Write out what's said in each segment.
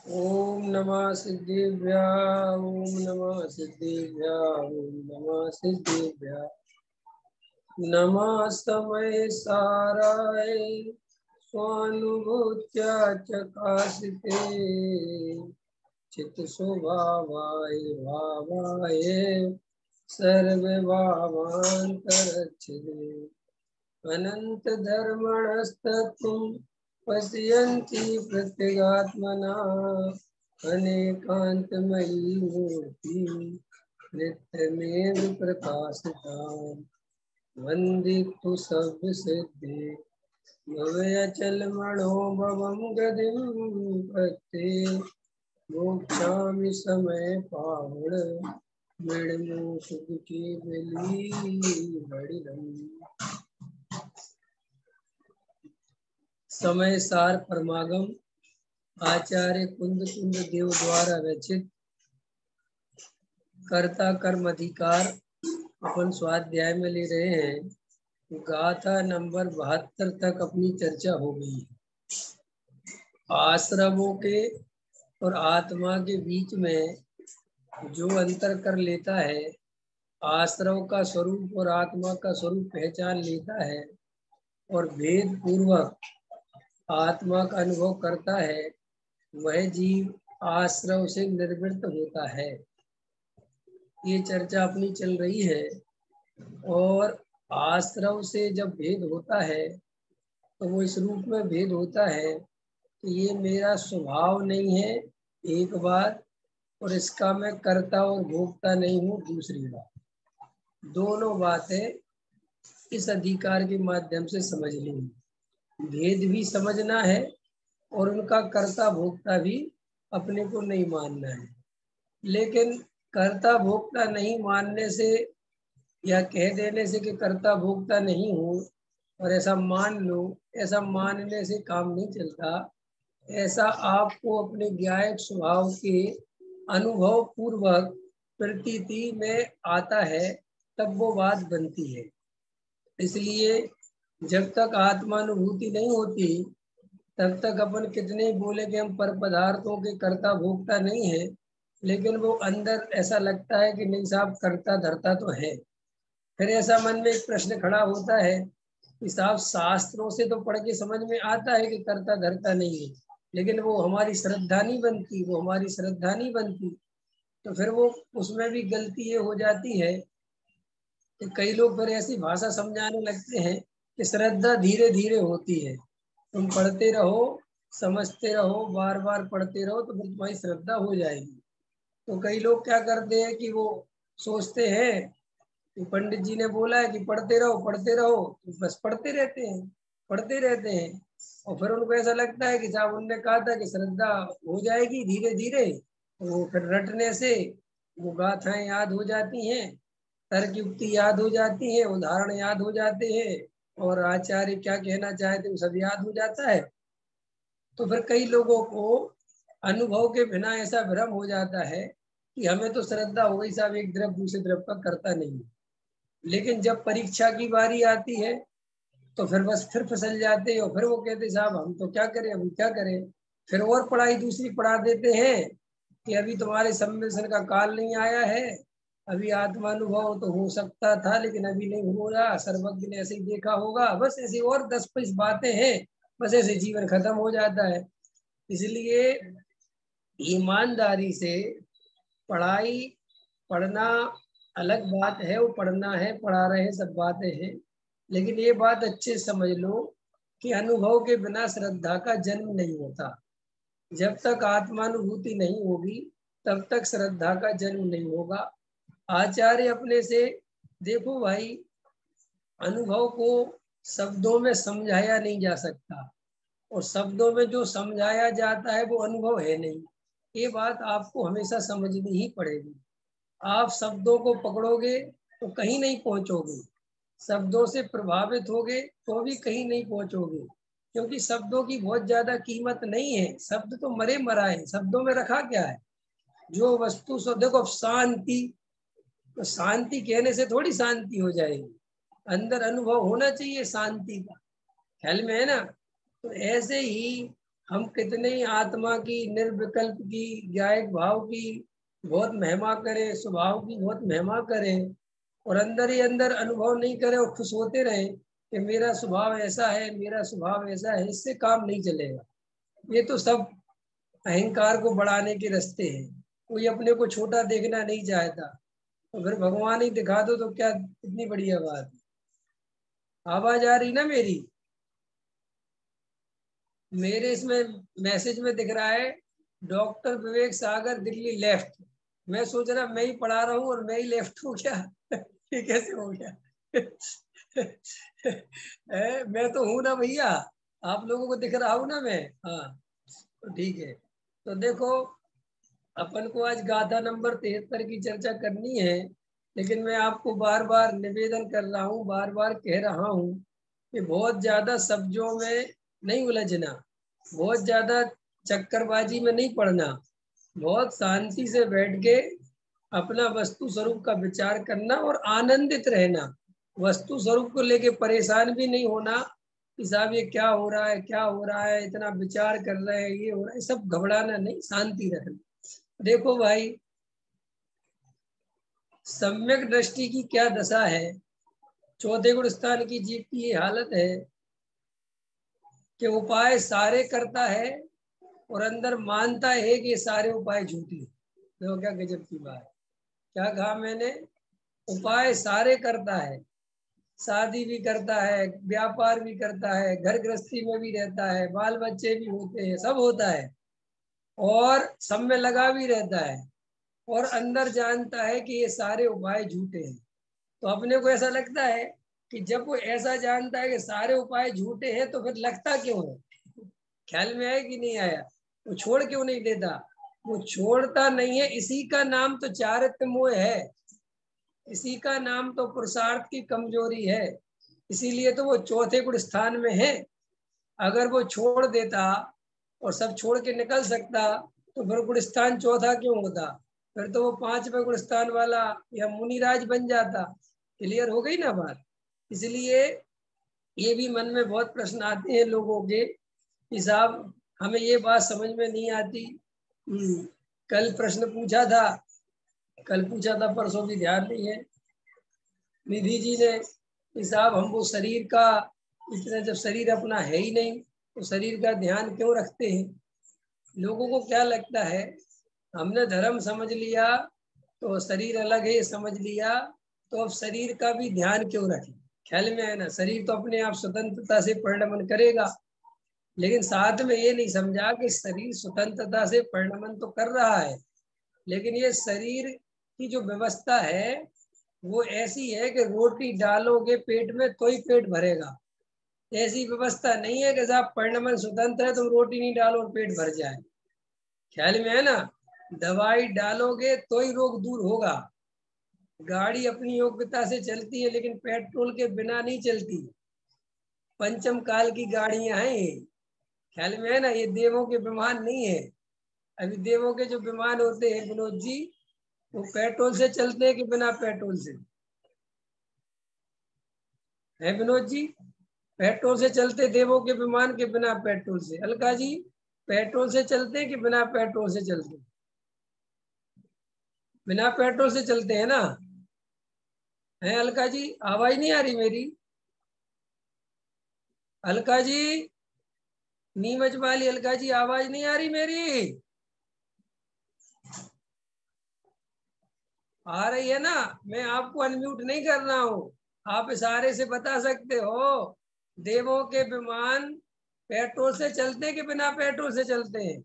ओम नमः सिद्धिभ्यां ओम नमः सिद्धिभ्यां ओम नमः सिद्धिभ्यां नमः समय साराय स्वानुभूत्या चकाशिते चित्त स्वभावाय भावाय सर्वभावान्तरच्छिदे अनंत धर्मणस्तत्त्वं पश्यन्ति प्रत्यगात्मना अनेकान्तमयी मूर्ति नित्यमेव प्रकाशिताम् वन्दितु सर्वसिद्धि भवयचलमणो भवं गतिं प्रत्ये मोक्षामि समय पावण मृण्मु सुख की बलि बड़िदम्। समय सार परमागम आचार्य कुंद कुंद देव द्वारा रचित कर्ता कर्म अधिकार अपन स्वाध्याय में ले रहे हैं। गाथा नंबर 72 तक अपनी चर्चा हो गई है। आश्रमों के और आत्मा के बीच में जो अंतर कर लेता है, आश्रम का स्वरूप और आत्मा का स्वरूप पहचान लेता है और भेद पूर्वक आत्मा का अनुभव करता है, वह जीव आश्रम से निर्वृत्त होता है। ये चर्चा अपनी चल रही है। और आश्रम से जब भेद होता है तो वो इस रूप में भेद होता है कि ये मेरा स्वभाव नहीं है एक बात, और इसका मैं कर्ता और भोक्ता नहीं हूँ दूसरी बात। दोनों बातें इस अधिकार के माध्यम से समझ लेंगे। भेद भी समझना है और उनका कर्ता भोक्ता भी अपने को नहीं मानना है। लेकिन कर्ता भोक्ता नहीं मानने से या कह देने से कि कर्ता भोक्ता नहीं हूँ और ऐसा मान लो, ऐसा मानने से काम नहीं चलता। ऐसा आपको अपने ज्ञायक स्वभाव के अनुभव पूर्वक प्रतीति में आता है, तब वो बात बनती है। इसलिए जब तक आत्मानुभूति नहीं होती तब तक अपन कितने बोले कि हम पर पदार्थों के कर्ता भोक्ता नहीं है, लेकिन वो अंदर ऐसा लगता है कि नहीं साहब कर्ता धर्ता तो है। फिर ऐसा मन में एक प्रश्न खड़ा होता है कि साहब शास्त्रों से तो पढ़ के समझ में आता है कि कर्ता धर्ता नहीं है, लेकिन वो हमारी श्रद्धा नहीं बनती, वो हमारी श्रद्धा नहीं बनती। तो फिर वो उसमें भी गलती ये हो जाती है कि कई लोग फिर ऐसी भाषा समझाने लगते हैं कि श्रद्धा धीरे धीरे होती है। तुम पढ़ते रहो, समझते रहो, बार बार पढ़ते रहो तो फिर तुम्हारी श्रद्धा हो जाएगी। तो कई लोग क्या करते हैं कि वो सोचते हैं कि पंडित जी ने बोला है कि पढ़ते रहो, तो बस पढ़ते रहते हैं, पढ़ते रहते हैं। और फिर उनको ऐसा लगता है कि साहब उनने कहा था कि श्रद्धा हो जाएगी धीरे धीरे, तो वो फिर रटने से वो गाथाएं याद हो जाती हैं, तर्क युक्ति याद हो जाती है, उदाहरण याद हो जाते हैं, और आचार्य क्या कहना चाहते वो सब याद हो जाता है। तो फिर कई लोगों को अनुभव के बिना ऐसा भ्रम हो जाता है कि हमें तो श्रद्धा हो गई साहब, एक द्रव दूसरे द्रव का करता नहीं। लेकिन जब परीक्षा की बारी आती है तो फिर बस फिर फिसल जाते हैं और फिर वो कहते साहब हम तो क्या करें, अभी क्या करें। फिर और पढ़ाई दूसरी पढ़ा देते हैं कि अभी तुम्हारे सम्मिलन का काल नहीं आया है, अभी आत्मानुभव तो हो सकता था लेकिन अभी नहीं हो रहा, सर्वज्ञ ने ऐसे ही देखा होगा। बस ऐसी और 10-20 बातें हैं, बस ऐसे जीवन खत्म हो जाता है। इसलिए ईमानदारी से पढ़ाई पढ़ना अलग बात है, वो पढ़ना है, पढ़ा रहे हैं, सब बातें हैं। लेकिन ये बात अच्छे समझ लो कि अनुभव के बिना श्रद्धा का जन्म नहीं होता। जब तक आत्मानुभूति नहीं होगी तब तक श्रद्धा का जन्म नहीं होगा। आचार्य अपने से देखो भाई, अनुभव को शब्दों में समझाया नहीं जा सकता, और शब्दों में जो समझाया जाता है वो अनुभव है नहीं। ये बात आपको हमेशा समझनी ही पड़ेगी। आप शब्दों को पकड़ोगे तो कहीं नहीं पहुंचोगे, शब्दों से प्रभावित होगे तो भी कहीं नहीं पहुंचोगे, क्योंकि शब्दों की बहुत ज्यादा कीमत नहीं है। शब्द तो मरे मरा है, शब्दों में रखा क्या है। जो वस्तु सो देखो, शांति, तो शांति कहने से थोड़ी शांति हो जाएगी, अंदर अनुभव होना चाहिए शांति का, ख्याल में है ना। तो ऐसे ही हम कितने ही आत्मा की, निर्विकल्प की, ज्ञायक भाव की बहुत महिमा करें, स्वभाव की बहुत महिमा करें, और अंदर ही अंदर अनुभव नहीं करें और खुश होते रहे कि मेरा स्वभाव ऐसा है, मेरा स्वभाव ऐसा है, इससे काम नहीं चलेगा। ये तो सब अहंकार को बढ़ाने के रास्ते हैं। कोई अपने को छोटा देखना नहीं चाहता, तो फिर भगवान ही दिखा दो तो क्या, इतनी बढ़िया बात है। आवाज आ रही ना मेरी? मेरे इसमें मैसेज में दिख रहा है डॉक्टर विवेक सागर दिल्ली लेफ्ट। मैं सोच रहा मैं ही पढ़ा रहा हूँ और मैं ही लेफ्ट हूँ क्या? ये कैसे हो गया? मैं तो हूं ना भैया, आप लोगों को दिख रहा हूं ना मैं। हाँ, तो ठीक है। तो देखो, अपन को आज गाथा नंबर 73 की चर्चा करनी है, लेकिन मैं आपको बार बार निवेदन कर रहा हूँ, बार बार कह रहा हूँ कि बहुत ज्यादा शब्दों में नहीं उलझना, बहुत ज्यादा चक्करबाजी में नहीं पड़ना, बहुत शांति से बैठ के अपना वस्तु स्वरूप का विचार करना और आनंदित रहना। वस्तु स्वरूप को लेके परेशान भी नहीं होना कि साहब ये क्या हो रहा है, क्या हो रहा है, इतना विचार कर रहे हैं, ये हो रहा है, सब घबराना नहीं, शांति रखना। देखो भाई, सम्यक दृष्टि की क्या दशा है, चौथे गुण स्थान की जीव की ये हालत है कि उपाय सारे करता है और अंदर मानता है कि ये सारे उपाय झूठी। देखो क्या गजब की बात, क्या कहा मैंने? उपाय सारे करता है, शादी भी करता है, व्यापार भी करता है, घर गृहस्थी में भी रहता है, बाल बच्चे भी होते हैं, सब होता है, और सब में लगा भी रहता है, और अंदर जानता है कि ये सारे उपाय झूठे हैं। तो अपने को ऐसा लगता है कि जब वो ऐसा जानता है कि सारे उपाय झूठे हैं तो फिर लगता क्यों है? ख्याल में आया कि नहीं आया? वो छोड़ क्यों नहीं देता? वो छोड़ता नहीं है, इसी का नाम तो चारित्र मोह है, इसी का नाम तो पुरुषार्थ की कमजोरी है, इसीलिए तो वो चौथे गुण स्थान में है। अगर वो छोड़ देता और सब छोड़ के निकल सकता तो फिर गुण स्थान चौथा क्यों होता? फिर तो वो 5वें गुण स्थान वाला या मुनिराज बन जाता। क्लियर हो गई ना बात? इसलिए ये भी मन में बहुत प्रश्न आते हैं लोगों के कि साहब हमें ये बात समझ में नहीं आती। कल प्रश्न पूछा था, कल पूछा था, परसों भी ध्यान नहीं है, निधि जी ने कि साहब हम वो शरीर का इतना, जब शरीर अपना है ही नहीं तो शरीर का ध्यान क्यों रखते हैं? लोगों को क्या लगता है, हमने धर्म समझ लिया तो शरीर अलग है ये समझ लिया, तो अब शरीर का भी ध्यान क्यों रखें? ख्याल में है ना, शरीर तो अपने आप स्वतंत्रता से परिणमन करेगा, लेकिन साथ में ये नहीं समझा कि शरीर स्वतंत्रता से परिणमन तो कर रहा है, लेकिन ये शरीर की जो व्यवस्था है वो ऐसी है कि रोटी डालोगे पेट में तो ही पेट भरेगा। ऐसी व्यवस्था नहीं है कि साहब परिणमन स्वतंत्र है, तुम रोटी नहीं डालो और पेट भर जाए। ख्याल में है ना? दवाई डालोगे तो ही रोग दूर होगा। गाड़ी अपनी योग्यता से चलती है लेकिन पेट्रोल के बिना नहीं चलती। पंचम काल की गाड़ियां हैं ये। ख्याल में है ना? ये देवों के विमान नहीं है। अभी देवों के जो विमान होते हैं विनोद जी, वो पेट्रोल से चलते हैं कि बिना पेट्रोल से? है विनोद जी? पेट्रोल से चलते देवों के विमान के बिना पेट्रोल से? अलका जी, पेट्रोल से चलते हैं कि बिना पेट्रोल से चलते? बिना पेट्रोल से चलते हैं ना? है अलका जी? आवाज नहीं आ रही मेरी? अलका जी, नीमच वाली अलका जी, आवाज नहीं आ रही मेरी? आ रही है ना? मैं आपको अनम्यूट नहीं कर रहा हूं, आप इशारे से बता सकते हो। देवों के विमान पेट्रोल से चलते कि बिना पेट्रोल से चलते हैं?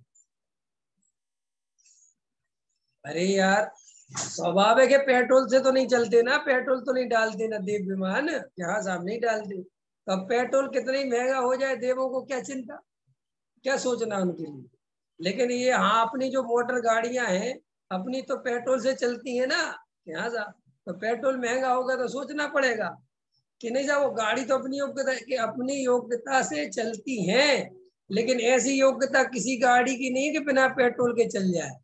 अरे यार, स्वाभाविक है पेट्रोल से तो नहीं चलते ना, पेट्रोल तो नहीं डालते ना देव विमान, यहाँ साहब नहीं डालते। तो अब पेट्रोल कितना ही महंगा हो जाए, देवों को क्या चिंता, क्या सोचना उनके लिए। लेकिन ये हाँ, अपनी जो मोटर गाड़ियां हैं अपनी तो पेट्रोल से चलती है ना, यहाँ साहब तो पेट्रोल महंगा होगा तो सोचना पड़ेगा कि नहीं साहब, वो गाड़ी तो अपनी योग्यता कि अपनी योग्यता से चलती है, लेकिन ऐसी योग्यता किसी गाड़ी की नहीं है कि बिना पेट्रोल के चल जाए।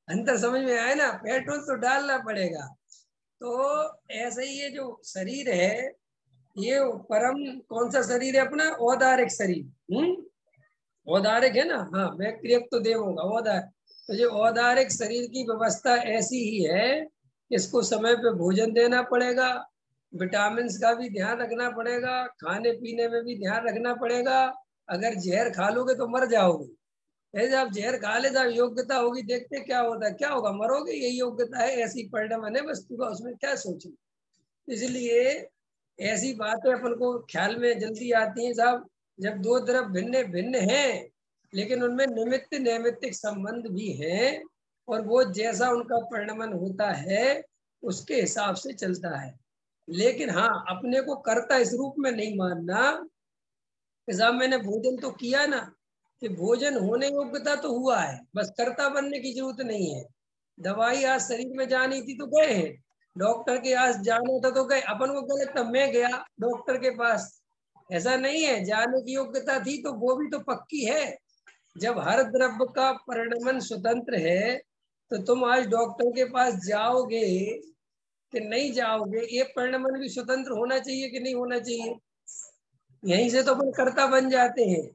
अंतर समझ में आया ना? पेट्रोल तो डालना पड़ेगा। तो ऐसे ही ये जो शरीर है, ये परम कौन सा शरीर है अपना? औदारिक शरीर। औदारिक है ना, हाँ, मैं क्रियक तो देव होगा औदारिक। तो जो औदारिक शरीर की व्यवस्था ऐसी ही है, इसको समय पे भोजन देना पड़ेगा, विटामिन का भी ध्यान रखना पड़ेगा, खाने पीने में भी ध्यान रखना पड़ेगा। अगर जहर खा लोगे तो मर जाओगे, ऐसे आप जहर खा ले जाओ, योग्यता होगी, देखते क्या होता है, क्या होगा, मरोगे, यही योग्यता है, ऐसी परिणाम है वस्तु का, उसमें क्या सोचना। इसलिए ऐसी बातें अपन को ख्याल में जल्दी आती हैं साहब, जब दो तरफ भिन्न भिन्न हैं, लेकिन उनमें निमित्त नैमित्तिक संबंध भी हैं, और वो जैसा उनका परिणमन होता है उसके हिसाब से चलता है। लेकिन हाँ, अपने को कर्ता इस रूप में नहीं मानना कि साहब मैंने भोजन तो किया ना, कि भोजन होने योग्यता तो हुआ है, बस कर्ता बनने की जरूरत नहीं है। दवाई आज शरीर में जानी थी तो गए हैं, डॉक्टर के पास जाना था तो गए, अपन को क्या लगता मैं गया डॉक्टर के पास, ऐसा नहीं है, जाने की योग्यता थी तो वो भी तो पक्की है। जब हर द्रव्य का परिणमन स्वतंत्र है, तो तुम आज डॉक्टर के पास जाओगे कि नहीं जाओगे, ये परिणमन भी स्वतंत्र होना चाहिए कि नहीं होना चाहिए। यहीं से तो अपन कर्ता बन जाते हैं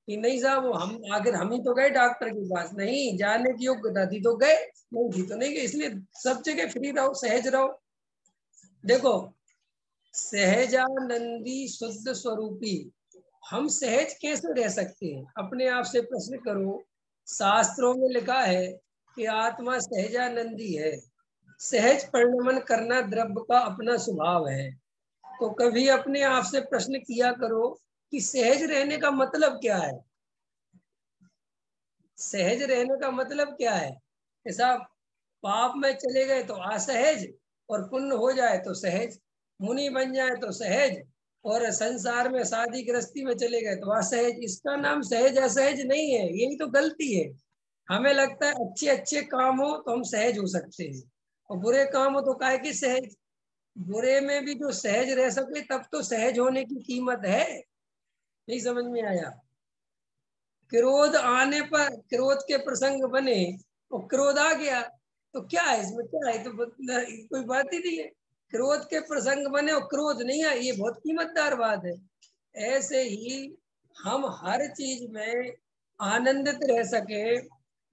कि नहीं साहब, वो हम आखिर हम ही तो गए डॉक्टर के पास, नहीं जाने की योग्यता थी तो गए, नहीं थी तो नहीं गए। इसलिए सब जगह फ्री रहो, सहज रहो। देखो, सहजानंदी शुद्ध स्वरूपी, हम सहज कैसे रह सकते हैं, अपने आप से प्रश्न करो। शास्त्रों में लिखा है कि आत्मा सहजानंदी है, सहज परिणमन करना द्रव्य का अपना स्वभाव है। तो कभी अपने आप से प्रश्न किया करो कि सहज रहने का मतलब क्या है। सहज रहने का मतलब क्या है, ऐसा पाप में चले गए तो असहज, और पुण्य हो जाए तो सहज, मुनि बन जाए तो सहज, और संसार में शादी गृहस्थी में चले गए तो असहज। इसका नाम सहज असहज नहीं है, यही तो गलती है। हमें लगता है अच्छे अच्छे काम हो तो हम सहज हो सकते हैं, और बुरे काम हो तो काहे की सहज। बुरे में भी जो सहज रह सके तब तो सहज होने की कीमत है। नहीं समझ में आया। क्रोध आने पर, क्रोध के प्रसंग बने और क्रोध आ गया तो क्या है, इसमें क्या है, तो कोई बात ही नहीं है। क्रोध के प्रसंग बने और क्रोध नहीं आए, ये बहुत कीमतदार बात है। ऐसे ही हम हर चीज में आनंदित रह सके,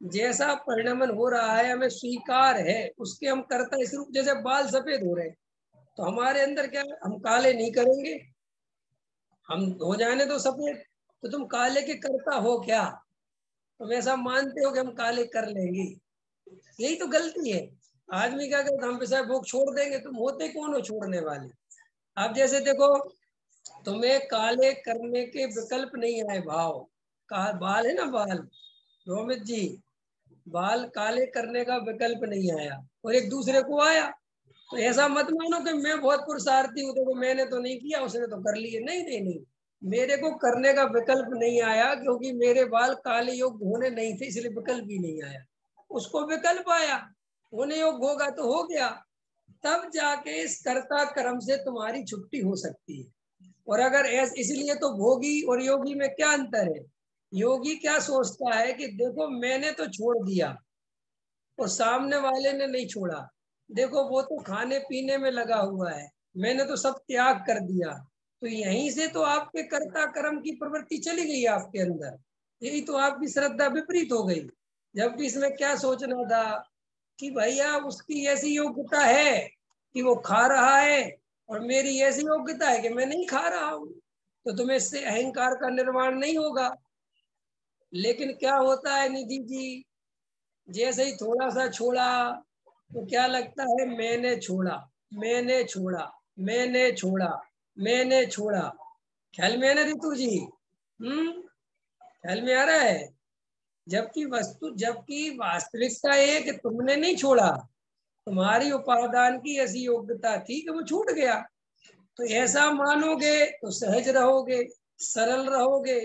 जैसा परिणमन हो रहा है हमें स्वीकार है, उसके हम करता इस रूप, जैसे बाल सफेद हो रहे हैं तो हमारे अंदर क्या है, हम काले नहीं करेंगे, हम हो जाने तो सफेद। तो तुम काले के करता हो क्या, तुम ऐसा मानते हो कि हम काले कर लेंगे, यही तो गलती है। आदमी क्या करता, हम पेशाब भूख छोड़ देंगे, तुम होते कौन हो छोड़ने वाले। आप जैसे देखो, तुम्हें काले करने के विकल्प नहीं आए, भाव का बाल है ना, बाल, रोमित जी, बाल काले करने का विकल्प नहीं आया और एक दूसरे को आया, तो ऐसा मत मानो कि मैं बहुत पुरुषार्थी हूँ, देखो मैंने तो नहीं किया, उसने तो कर लिए। नहीं नहीं नहीं, मेरे को करने का विकल्प नहीं आया, क्योंकि मेरे बाल काले योग्य होने नहीं थे, इसलिए विकल्प ही नहीं आया। उसको विकल्प आया, होने योग्य होगा तो हो गया, तब जाके इस कर्ता कर्म से तुम्हारी छुट्टी हो सकती है। और अगर इसलिए तो भोगी और योगी में क्या अंतर है। योगी क्या सोचता है कि देखो मैंने तो छोड़ दिया और सामने वाले ने नहीं छोड़ा, देखो वो तो खाने पीने में लगा हुआ है, मैंने तो सब त्याग कर दिया। तो यहीं से तो आपके कर्ता कर्म की प्रवृत्ति चली गई आपके अंदर, यही तो आपकी श्रद्धा विपरीत हो गई। जबकि इसमें क्या सोचना था कि भैया उसकी ऐसी योग्यता है कि वो खा रहा है, और मेरी ऐसी योग्यता है कि मैं नहीं खा रहा हूं, तो तुम्हें इससे अहंकार का निर्माण नहीं होगा। लेकिन क्या होता है निधि जी, जैसे ही थोड़ा सा छोड़ा तो क्या लगता है, मैंने छोड़ा, मैंने छोड़ा, मैंने छोड़ा, मैंने छोड़ा। ख्याल में है ना ऋतु जी, ख्याल में आ रहा है। जबकि वास्तविकता ये है कि तुमने नहीं छोड़ा, तुम्हारी उपादान की ऐसी योग्यता थी कि वो छूट गया। तो ऐसा मानोगे तो सहज रहोगे, सरल रहोगे,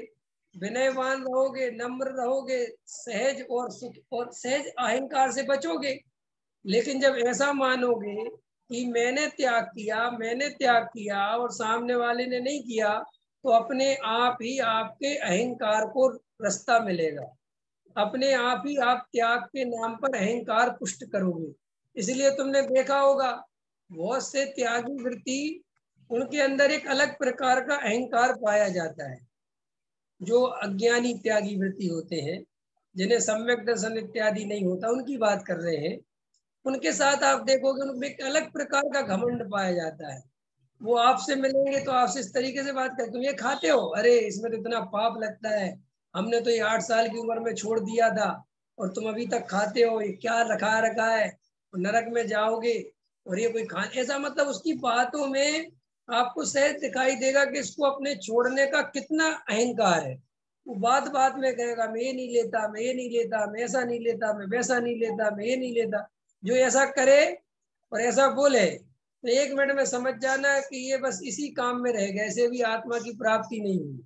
विनयवान रहोगे, नम्र रहोगे, सहज और सुख और सहज अहंकार से बचोगे। लेकिन जब ऐसा मानोगे कि मैंने त्याग किया, मैंने त्याग किया और सामने वाले ने नहीं किया, तो अपने आप ही आपके अहंकार को रास्ता मिलेगा, अपने आप ही आप त्याग के नाम पर अहंकार पुष्ट करोगे। इसलिए तुमने देखा होगा बहुत से त्यागी वृत्ति, उनके अंदर एक अलग प्रकार का अहंकार पाया जाता है। जो अज्ञानी त्यागी वृत्ति होते हैं, जिन्हें सम्यक दर्शन इत्यादि नहीं होता, उनकी बात कर रहे हैं। उनके साथ आप देखोगे उनमें एक अलग प्रकार का घमंड पाया जाता है। वो आपसे मिलेंगे तो आपसे इस तरीके से बात करते, तुम ये खाते हो, अरे इसमें तो इतना पाप लगता है, हमने तो ये 8 साल की उम्र में छोड़ दिया था और तुम अभी तक खाते हो, ये क्या रखा रखा है, नरक में जाओगे और ये कोई खा, ऐसा मतलब उसकी बातों में आपको सहज दिखाई देगा कि इसको अपने छोड़ने का कितना अहंकार है। वो बात बात में कहेगा मैं ये नहीं लेता, मैं ये नहीं लेता, मैं ऐसा नहीं लेता, मैं वैसा नहीं लेता, मैं ये नहीं लेता। जो ऐसा करे और ऐसा बोले तो 1 मिनट में समझ जाना कि ये बस इसी काम में रह गए, ऐसे भी आत्मा की प्राप्ति नहीं हुई।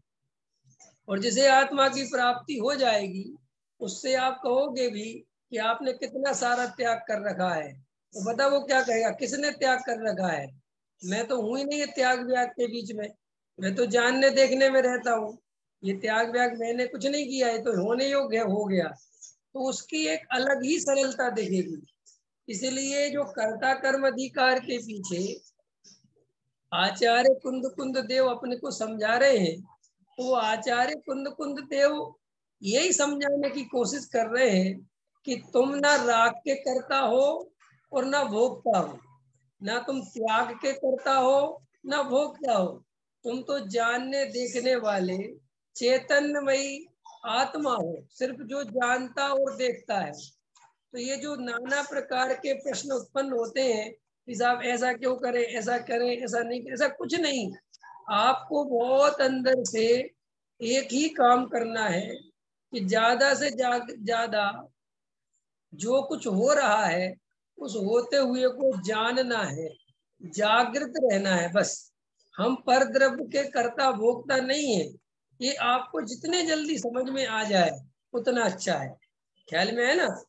और जिसे आत्मा की प्राप्ति हो जाएगी उससे आप कहोगे भी कि आपने कितना सारा त्याग कर रखा है, तो बता वो क्या कहेगा, किसने त्याग कर रखा है, मैं तो हूं ही नहीं ये त्याग व्याग के बीच में, मैं तो जानने देखने में रहता हूँ, ये त्याग व्याग मैंने कुछ नहीं किया है, तो होने योग्य हो गया। तो उसकी एक अलग ही सरलता दिखेगी। इसलिए जो कर्ता कर्म अधिकार के पीछे आचार्य कुंद कुंद देव अपने को समझा रहे हैं, तो आचार्य कुंद कुंद देव यही समझाने की कोशिश कर रहे हैं कि तुम ना राग के करता हो और ना भोगता हो, ना तुम त्याग के करता हो ना भोगता हो, तुम तो जानने देखने वाले चैतन्यमयी आत्मा हो, सिर्फ जो जानता और देखता है। तो ये जो नाना प्रकार के प्रश्न उत्पन्न होते हैं कि साहब ऐसा क्यों करें, ऐसा करें, ऐसा नहीं, ऐसा कुछ नहीं। आपको बहुत अंदर से एक ही काम करना है कि ज्यादा से ज्यादा जो कुछ हो रहा है उस होते हुए को जानना है, जागृत रहना है बस। हम पर द्रव्य के कर्ता भोक्ता नहीं है। ये आपको जितने जल्दी समझ में आ जाए उतना अच्छा है। ख्याल में है ना?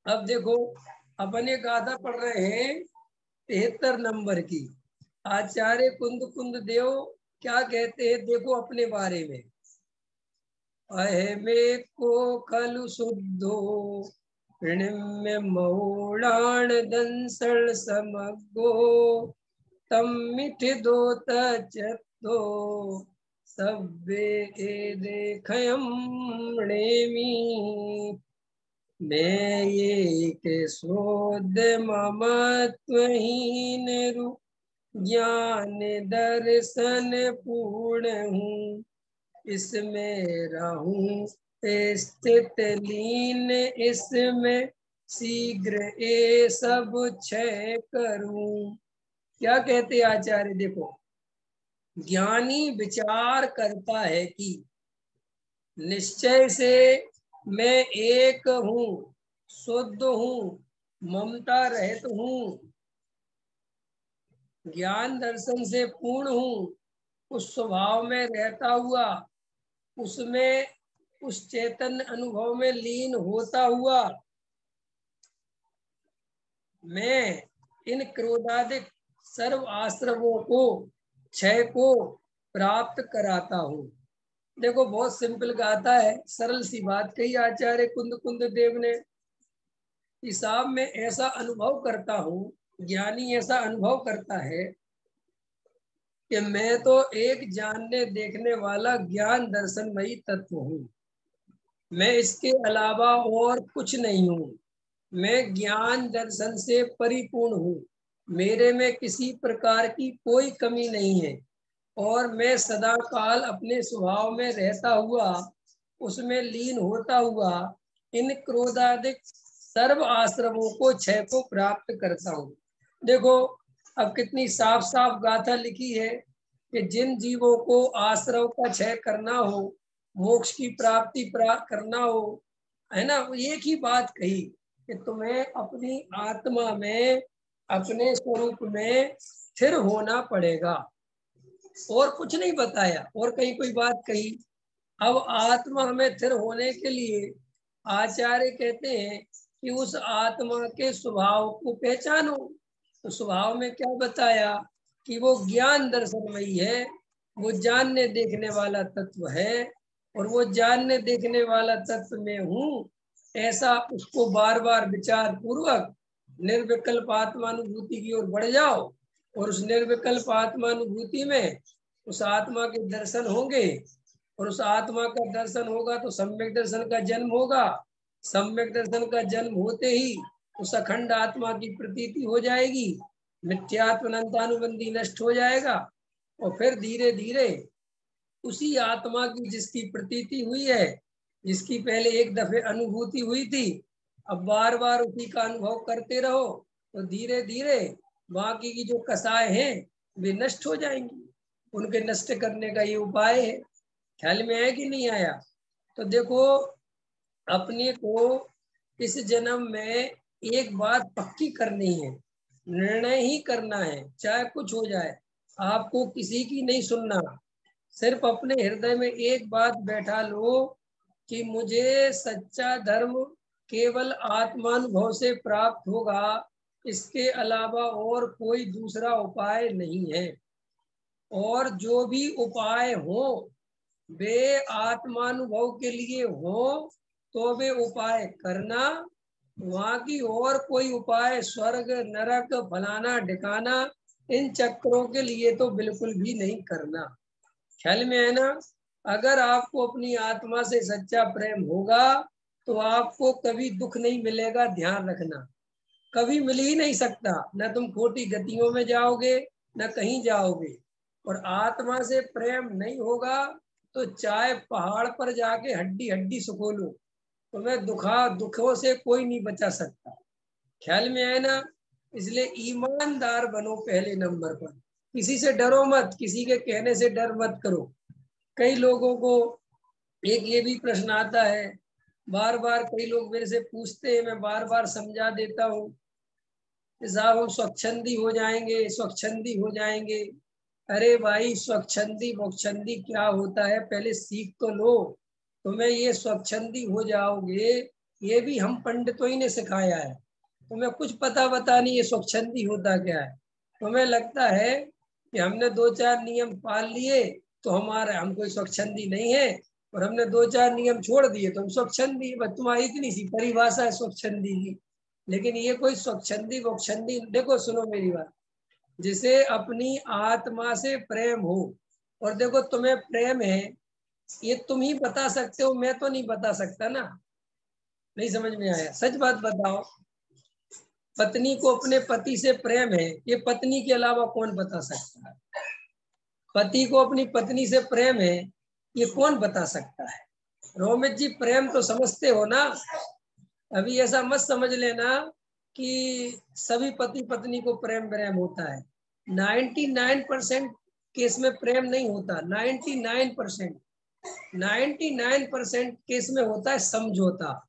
अब देखो अपन ये गाथा पढ़ रहे हैं 73 नंबर की। आचार्य कुंद कुंद देव क्या कहते हैं देखो अपने बारे में। अहमे को खलु शुद्धो ऋणिम्य मौड़ाण दंसण समगो तम मिठ दो तचतो सब्बे ए देखयम णेमी मैं ये के शोध ममत्वहीन रूप ज्ञान दर्शन पूर्ण हूँ, इसमें रहूं स्थित लीन, इसमें शीघ्र ये सब क्षय करूं। क्या कहते आचार्य देखो, ज्ञानी विचार करता है कि निश्चय से मैं एक हूँ, शुद्ध हूँ, ममता रहित हूँ, ज्ञान दर्शन से पूर्ण हूँ, उस स्वभाव में रहता हुआ, उसमें उस चैतन्य अनुभव में लीन होता हुआ मैं इन क्रोधादिक सर्व आश्रमों को क्षय को प्राप्त कराता हूँ। देखो बहुत सिंपल गाता है, सरल सी बात कही आचार्य कुंद कुंद देव ने। हिसाब में ऐसा अनुभव करता हूँ, ज्ञानी ऐसा अनुभव करता है कि मैं तो एक जानने देखने वाला ज्ञान दर्शनमयी तत्व हूँ, मैं इसके अलावा और कुछ नहीं हूँ, मैं ज्ञान दर्शन से परिपूर्ण हूँ, मेरे में किसी प्रकार की कोई कमी नहीं है और मैं सदा काल अपने स्वभाव में रहता हुआ, उसमें लीन होता हुआ इन क्रोधादिक सर्व आश्रमों को क्षय को प्राप्त करता हूँ। देखो अब कितनी साफ साफ गाथा लिखी है कि जिन जीवों को आश्रम का क्षय करना हो, मोक्ष की प्राप्ति करना हो, है ना, एक ही बात कही कि तुम्हें अपनी आत्मा में अपने स्वरूप में स्थिर होना पड़ेगा, और कुछ नहीं बताया और कहीं कोई बात कही। अब आत्मा में स्थिर होने के लिए आचार्य कहते हैं कि उस आत्मा के स्वभाव को पहचानो। तो स्वभाव में क्या बताया कि वो ज्ञान दर्शनमयी है, वो जानने देखने वाला तत्व है, और वो जानने देखने वाला तत्व में हूँ, ऐसा उसको बार बार विचार पूर्वक निर्विकल्प आत्मानुभूति की ओर बढ़ जाओ, और उस निर्विकल्प आत्मानुभूति में उस आत्मा के दर्शन होंगे और उस आत्मा का दर्शन होगा तो सम्यक दर्शन का जन्म होगा। सम्यक दर्शन का जन्म होते ही उस अखंड आत्मा की प्रतीति हो जाएगी, मिथ्यात्व अनंतानुबंधी नष्ट हो जाएगा, और फिर धीरे धीरे उसी आत्मा की जिसकी प्रतीति हुई है, जिसकी पहले एक दफे अनुभूति हुई थी, अब बार बार उसी का अनुभव करते रहो तो धीरे धीरे बाकी की जो कसाय हैं वे नष्ट हो जाएंगी। उनके नष्ट करने का ये उपाय है। ख्याल में आया कि नहीं आया? तो देखो, अपने को इस जन्म में एक बात पक्की करनी है, निर्णय ही करना है, चाहे कुछ हो जाए। आपको किसी की नहीं सुनना, सिर्फ अपने हृदय में एक बात बैठा लो कि मुझे सच्चा धर्म केवल आत्मानुभव से प्राप्त होगा, इसके अलावा और कोई दूसरा उपाय नहीं है। और जो भी उपाय हो वे आत्मानुभव के लिए हो तो वे उपाय करना, वहां की और कोई उपाय स्वर्ग नरक फलाना ढिकाना इन चक्रों के लिए तो बिल्कुल भी नहीं करना। ख्याल में है ना? अगर आपको अपनी आत्मा से सच्चा प्रेम होगा तो आपको कभी दुख नहीं मिलेगा, ध्यान रखना। कभी मिल ही नहीं सकता, न तुम खोटी गतियों में जाओगे न कहीं जाओगे। और आत्मा से प्रेम नहीं होगा तो चाहे पहाड़ पर जाके हड्डी हड्डी सुखो लो, तुम्हें दुखों से कोई नहीं बचा सकता। ख्याल में है ना? इसलिए ईमानदार बनो पहले नंबर पर, किसी से डरो मत, किसी के कहने से डर मत करो। कई लोगों को एक ये भी प्रश्न आता है, बार बार कई लोग मेरे से पूछते हैं, मैं बार बार समझा देता हूँ, साहब हम स्वच्छंदी हो जाएंगे, स्वच्छंदी हो जाएंगे। अरे भाई, स्वच्छंदी मोक्षंदी क्या होता है पहले सीख तो लो। तुम्हें ये स्वच्छंदी हो जाओगे ये भी हम पंडितों ही ने सिखाया है, तुम्हें कुछ पता नहीं ये स्वच्छंदी होता क्या है। तुम्हें लगता है कि हमने 2-4 नियम पाल लिए तो हम कोई स्वच्छंदी नहीं है, और हमने 2-4 नियम छोड़ दिए तो हम स्वच्छंदी। बस तुम्हारी इतनी सी परिभाषा है स्वच्छंदी की। लेकिन ये कोई स्वच्छंदी वोक्षंदी, देखो सुनो मेरी बात, जिसे अपनी आत्मा से प्रेम हो, और देखो तुम्हें प्रेम है ये तुम ही बता सकते हो, मैं तो नहीं बता सकता ना। नहीं समझ में आया? सच बात बताओ, पत्नी को अपने पति से प्रेम है ये पत्नी के अलावा कौन बता सकता है? पति को अपनी पत्नी से प्रेम है ये कौन बता सकता है? रोमित जी, प्रेम तो समझते हो ना? अभी ऐसा मत समझ लेना कि सभी पति पत्नी को प्रेम प्रेम होता है। 99% केस में प्रेम नहीं होता। 99% केस में होता है समझौता।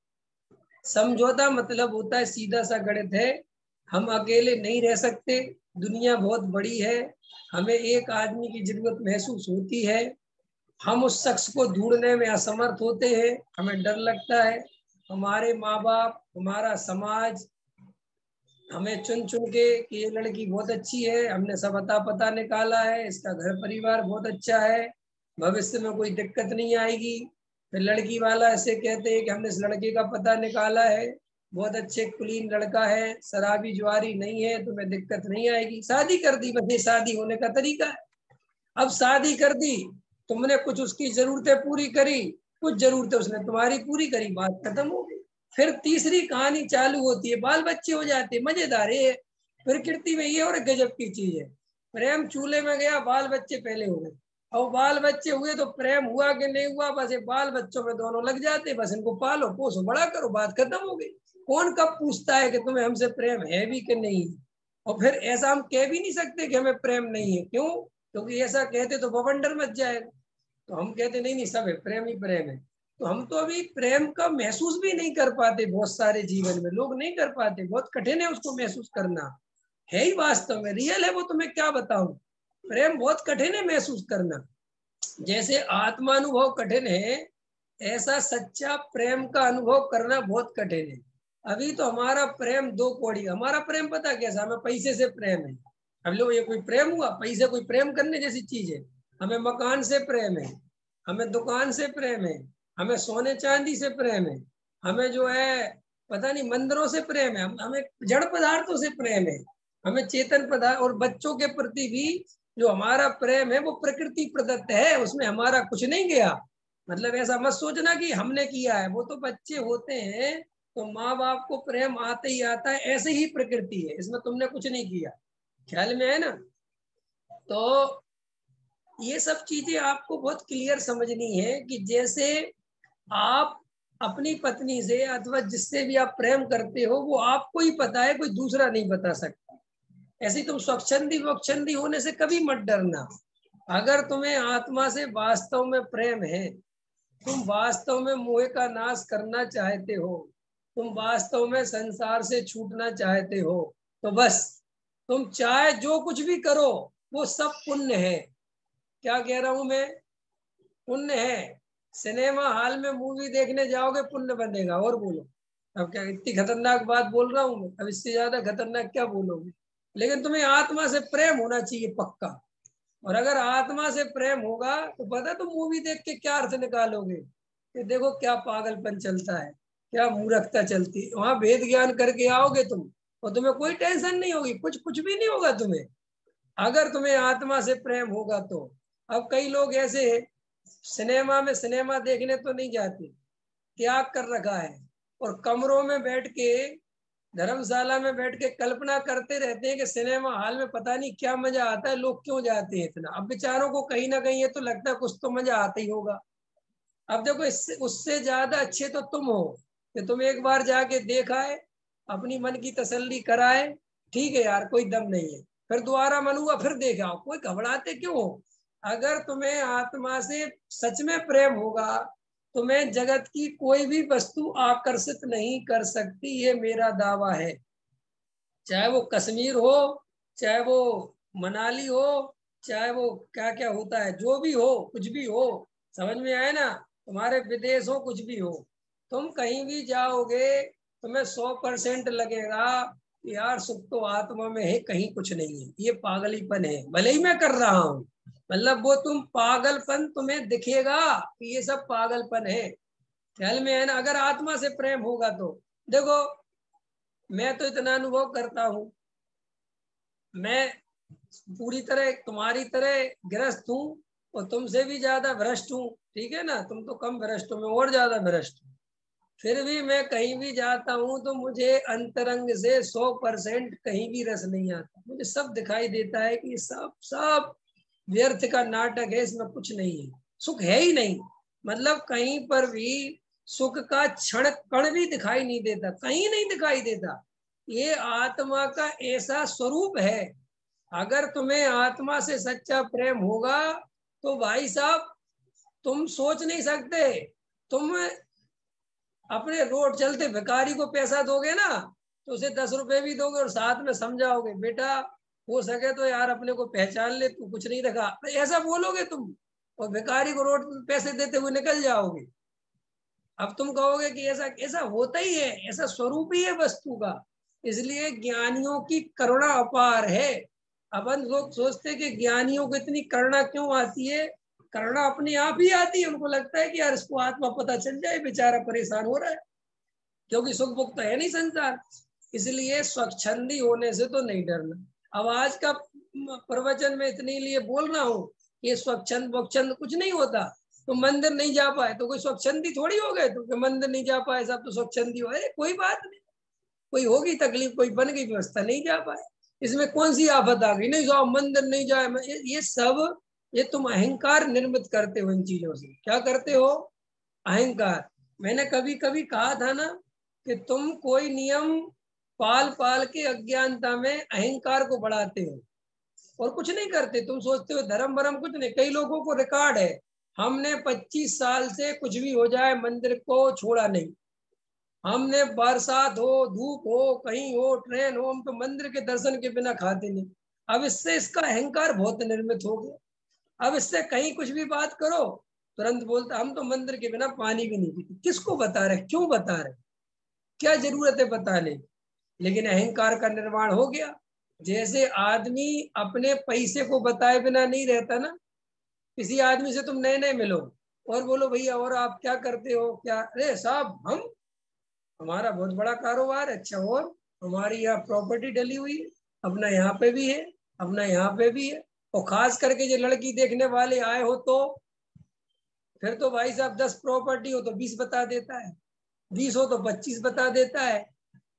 समझौता मतलब होता है, सीधा सा गणित है, हम अकेले नहीं रह सकते, दुनिया बहुत बड़ी है, हमें एक आदमी की जरूरत महसूस होती है, हम उस शख्स को ढूंढने में असमर्थ होते हैं, हमें डर लगता है, हमारे माँ बाप हमारा समाज हमें चुन चुन के कि ये लड़की बहुत अच्छी है, हमने सब अता पता निकाला है, इसका घर परिवार बहुत अच्छा है, भविष्य में कोई दिक्कत नहीं आएगी। फिर लड़की वाला ऐसे कहते हैं कि हमने इस लड़के का पता निकाला है, बहुत अच्छे कुलीन लड़का है, शराबी जुआरी नहीं है, तुम्हें दिक्कत नहीं आएगी, शादी कर दी। बस ये शादी होने का तरीका है। अब शादी कर दी, तुमने कुछ उसकी जरूरतें पूरी करी, कुछ जरूरतें उसने तुम्हारी पूरी करी, बात खत्म हो गई। फिर तीसरी कहानी चालू होती है, बाल बच्चे हो जाते हैं, मजेदार है। प्रकृति में ये और गजब की चीज है, प्रेम चूल्हे में गया, बाल बच्चे पहले हो गए, और बाल बच्चे हुए तो प्रेम हुआ कि नहीं हुआ, बस ये बाल बच्चों में दोनों लग जाते, बस इनको पालो पोसो बड़ा करो, बात खत्म हो गई। कौन कब पूछता है कि तुम्हें हमसे प्रेम है भी कि नहीं? और फिर ऐसा हम कह भी नहीं सकते कि हमें प्रेम नहीं है, क्यों? क्योंकि ऐसा कहते तो बवंडर मच जाएगा। तो हम कहते नहीं नहीं, सब है, प्रेम ही प्रेम है। तो हम तो अभी प्रेम का महसूस भी नहीं कर पाते, बहुत सारे जीवन में लोग नहीं कर पाते, बहुत कठिन है उसको महसूस करना। है ही वास्तव में रियल है वो, तुम्हें क्या बताऊं, प्रेम बहुत कठिन है महसूस करना। जैसे आत्मानुभव कठिन है, ऐसा सच्चा प्रेम का अनुभव करना बहुत कठिन है। अभी तो हमारा प्रेम दो कौड़ी, हमारा प्रेम पता कैसा, हमें पैसे से प्रेम है। अब लोग ये कोई प्रेम हुआ? पैसे कोई प्रेम करने जैसी चीज है? हमें मकान से प्रेम है, हमें दुकान से प्रेम है, हमें सोने चांदी से प्रेम है, हमें जो है पता नहीं मंदिरों से प्रेम है, हमें जड़ पदार्थों से प्रेम है, हमें चेतन पदार्थ और बच्चों के प्रति भी जो हमारा प्रेम है वो प्रकृति प्रदत्त है, उसमें हमारा कुछ नहीं गया। मतलब ऐसा मत सोचना कि हमने किया है, वो तो बच्चे होते हैं तो माँ बाप को प्रेम आते ही आता है, ऐसे ही प्रकृति है, इसमें तुमने कुछ नहीं किया। ख्याल में है ना? तो ये सब चीजें आपको बहुत क्लियर समझनी है कि जैसे आप अपनी पत्नी से अथवा जिससे भी आप प्रेम करते हो वो आपको ही पता है, कोई दूसरा नहीं बता सकता। ऐसे तुम स्वच्छंदी वक्षंदी होने से कभी मत डरना। अगर तुम्हें आत्मा से वास्तव में प्रेम है, तुम वास्तव में मोह का नाश करना चाहते हो, तुम वास्तव में संसार से छूटना चाहते हो, तो बस तुम चाहे जो कुछ भी करो वो सब पुण्य है। क्या कह रहा हूं मैं? पुण्य है। सिनेमा हॉल में मूवी देखने जाओगे पुण्य बनेगा। और बोलो, अब क्या इतनी खतरनाक बात बोल रहा हूं मैं? अब इससे ज्यादा खतरनाक क्या बोलोगे? लेकिन तुम्हें आत्मा से प्रेम होना चाहिए पक्का। और अगर आत्मा से प्रेम होगा तो पता तुम मूवी देख के क्या अर्थ निकालोगे कि देखो क्या पागलपन चलता है, क्या मूर्खता चलती है। वहां भेद ज्ञान करके आओगे तुम, और तुम्हें कोई टेंशन नहीं होगी, कुछ भी नहीं होगा तुम्हें, अगर तुम्हें आत्मा से प्रेम होगा तो। अब कई लोग ऐसे सिनेमा में सिनेमा देखने तो नहीं जाते, त्याग कर रखा है, और कमरों में बैठ के, धर्मशाला में बैठ के कल्पना करते रहते हैं कि सिनेमा हॉल में पता नहीं क्या मजा आता है, लोग क्यों जाते हैं इतना। अब बेचारों को कहीं ना कहीं ये तो लगता है कुछ तो मजा आता ही होगा। अब देखो इससे उससे ज्यादा अच्छे तो तुम हो कि तुम एक बार जाके देखा है, अपनी मन की तसल्ली कराए, ठीक है यार कोई दम नहीं है, फिर दोबारा मन हुआ फिर देखा, कोई घबराते क्यों हो? अगर तुम्हें आत्मा से सच में प्रेम होगा, तुम्हें जगत की कोई भी वस्तु आकर्षित नहीं कर सकती, ये मेरा दावा है। चाहे वो कश्मीर हो, चाहे वो मनाली हो, चाहे वो क्या क्या होता है, जो भी हो, कुछ भी हो, समझ में आए ना? तुम्हारे विदेश हो, कुछ भी हो, तुम कहीं भी जाओगे तुम्हें 100% लगेगा कि यार सुख तो आत्मा में है, कहीं कुछ नहीं है, ये पागलीपन है, भले ही मैं कर रहा हूँ। मतलब वो तुम पागलपन तुम्हें दिखेगा कि ये सब पागलपन है। ख्याल में है ना? अगर आत्मा से प्रेम होगा तो देखो, मैं तो इतना अनुभव करता हूँ, मैं पूरी तरह तुम्हारी तरह गृहस्थ हूँ, और तुमसे भी ज्यादा भ्रष्ट हूँ, ठीक है ना? तुम तो कम भ्रष्ट हो, मैं और ज्यादा भ्रष्ट हूँ। फिर भी मैं कहीं भी जाता हूँ तो मुझे अंतरंग से 100% कहीं भी रस नहीं आता, मुझे सब दिखाई देता है कि सब सब व्यर्थ का नाटक है, इसमें कुछ नहीं है, सुख है ही नहीं। मतलब कहीं पर भी सुख का क्षण कण भी दिखाई नहीं देता, कहीं नहीं दिखाई देता। ये आत्मा का ऐसा स्वरूप है। अगर तुम्हें आत्मा से सच्चा प्रेम होगा तो भाई साहब तुम सोच नहीं सकते, तुम अपने रोड चलते भिखारी को पैसा दोगे ना, तो उसे 10 रुपए भी दोगे और साथ में समझाओगे बेटा हो सके तो यार अपने को पहचान ले, तू कुछ नहीं रखा, तो ऐसा बोलोगे तुम, और भिखारी को रोड पैसे देते हुए निकल जाओगे। अब तुम कहोगे कि ऐसा ऐसा होता ही है, ऐसा स्वरूप ही है वस्तु का। इसलिए ज्ञानियों की करुणा अपार है। अपन लोग सोचते कि ज्ञानियों को इतनी करुणा क्यों आती है? करुणा अपने आप ही आती है, उनको लगता है कि यार इसको आत्मा पता चल जाए, बेचारा परेशान हो रहा है, क्योंकि सुख मुक्त है नहीं संसार। इसलिए स्वच्छंदी होने से तो नहीं डरना। अब आज का प्रवचन में इतने लिए बोल रहा हूँ, ये स्वच्छंद वक्षंद कुछ नहीं होता। तो मंदिर नहीं जा पाए तो कोई स्वच्छंदी थोड़ी हो गए, तो मंदिर नहीं जा पाए सब तो स्वच्छंदी हो, कोई बात नहीं, कोई होगी तकलीफ, कोई बन गई व्यवस्था, नहीं जा पाए, इसमें कौन सी आफत आ गई? नहीं जाओ मंदिर नहीं जाए, ये सब ये तुम अहंकार निर्मित करते हो इन चीजों से। क्या करते हो? अहंकार। मैंने कभी कभी कहा था ना कि तुम कोई नियम पाल पाल के अज्ञानता में अहंकार को बढ़ाते हो और कुछ नहीं करते। तुम सोचते हो धर्म वरम कुछ नहीं। कई लोगों को रिकॉर्ड है, हमने 25 साल से कुछ भी हो जाए मंदिर को छोड़ा नहीं, हमने बरसात हो धूप हो कहीं हो ट्रेन हो, हम तो मंदिर के दर्शन के बिना खाते नहीं। अब इससे इसका अहंकार बहुत निर्मित हो गया। अब इससे कहीं कुछ भी बात करो तुरंत बोलता हम तो मंदिर के बिना पानी भी नहीं पीते। किसको बता रहे, क्यों बता रहे, क्या जरूरत है बताने? लेकिन अहंकार का निर्माण हो गया। जैसे आदमी अपने पैसे को बताए बिना नहीं रहता ना, किसी आदमी से तुम नए नए मिलो और बोलो भैया और आप क्या करते हो, क्या, अरे साहब हम, हमारा बहुत बड़ा कारोबार है, अच्छा और हमारी यहाँ प्रॉपर्टी डली हुई है, अपना यहाँ पे भी है, अपना यहाँ पे भी है, और खास करके जो लड़की देखने वाले आए हो तो फिर तो भाई साहब 10 प्रॉपर्टी हो तो 20 बता देता है, 20 हो तो 25 बता देता है,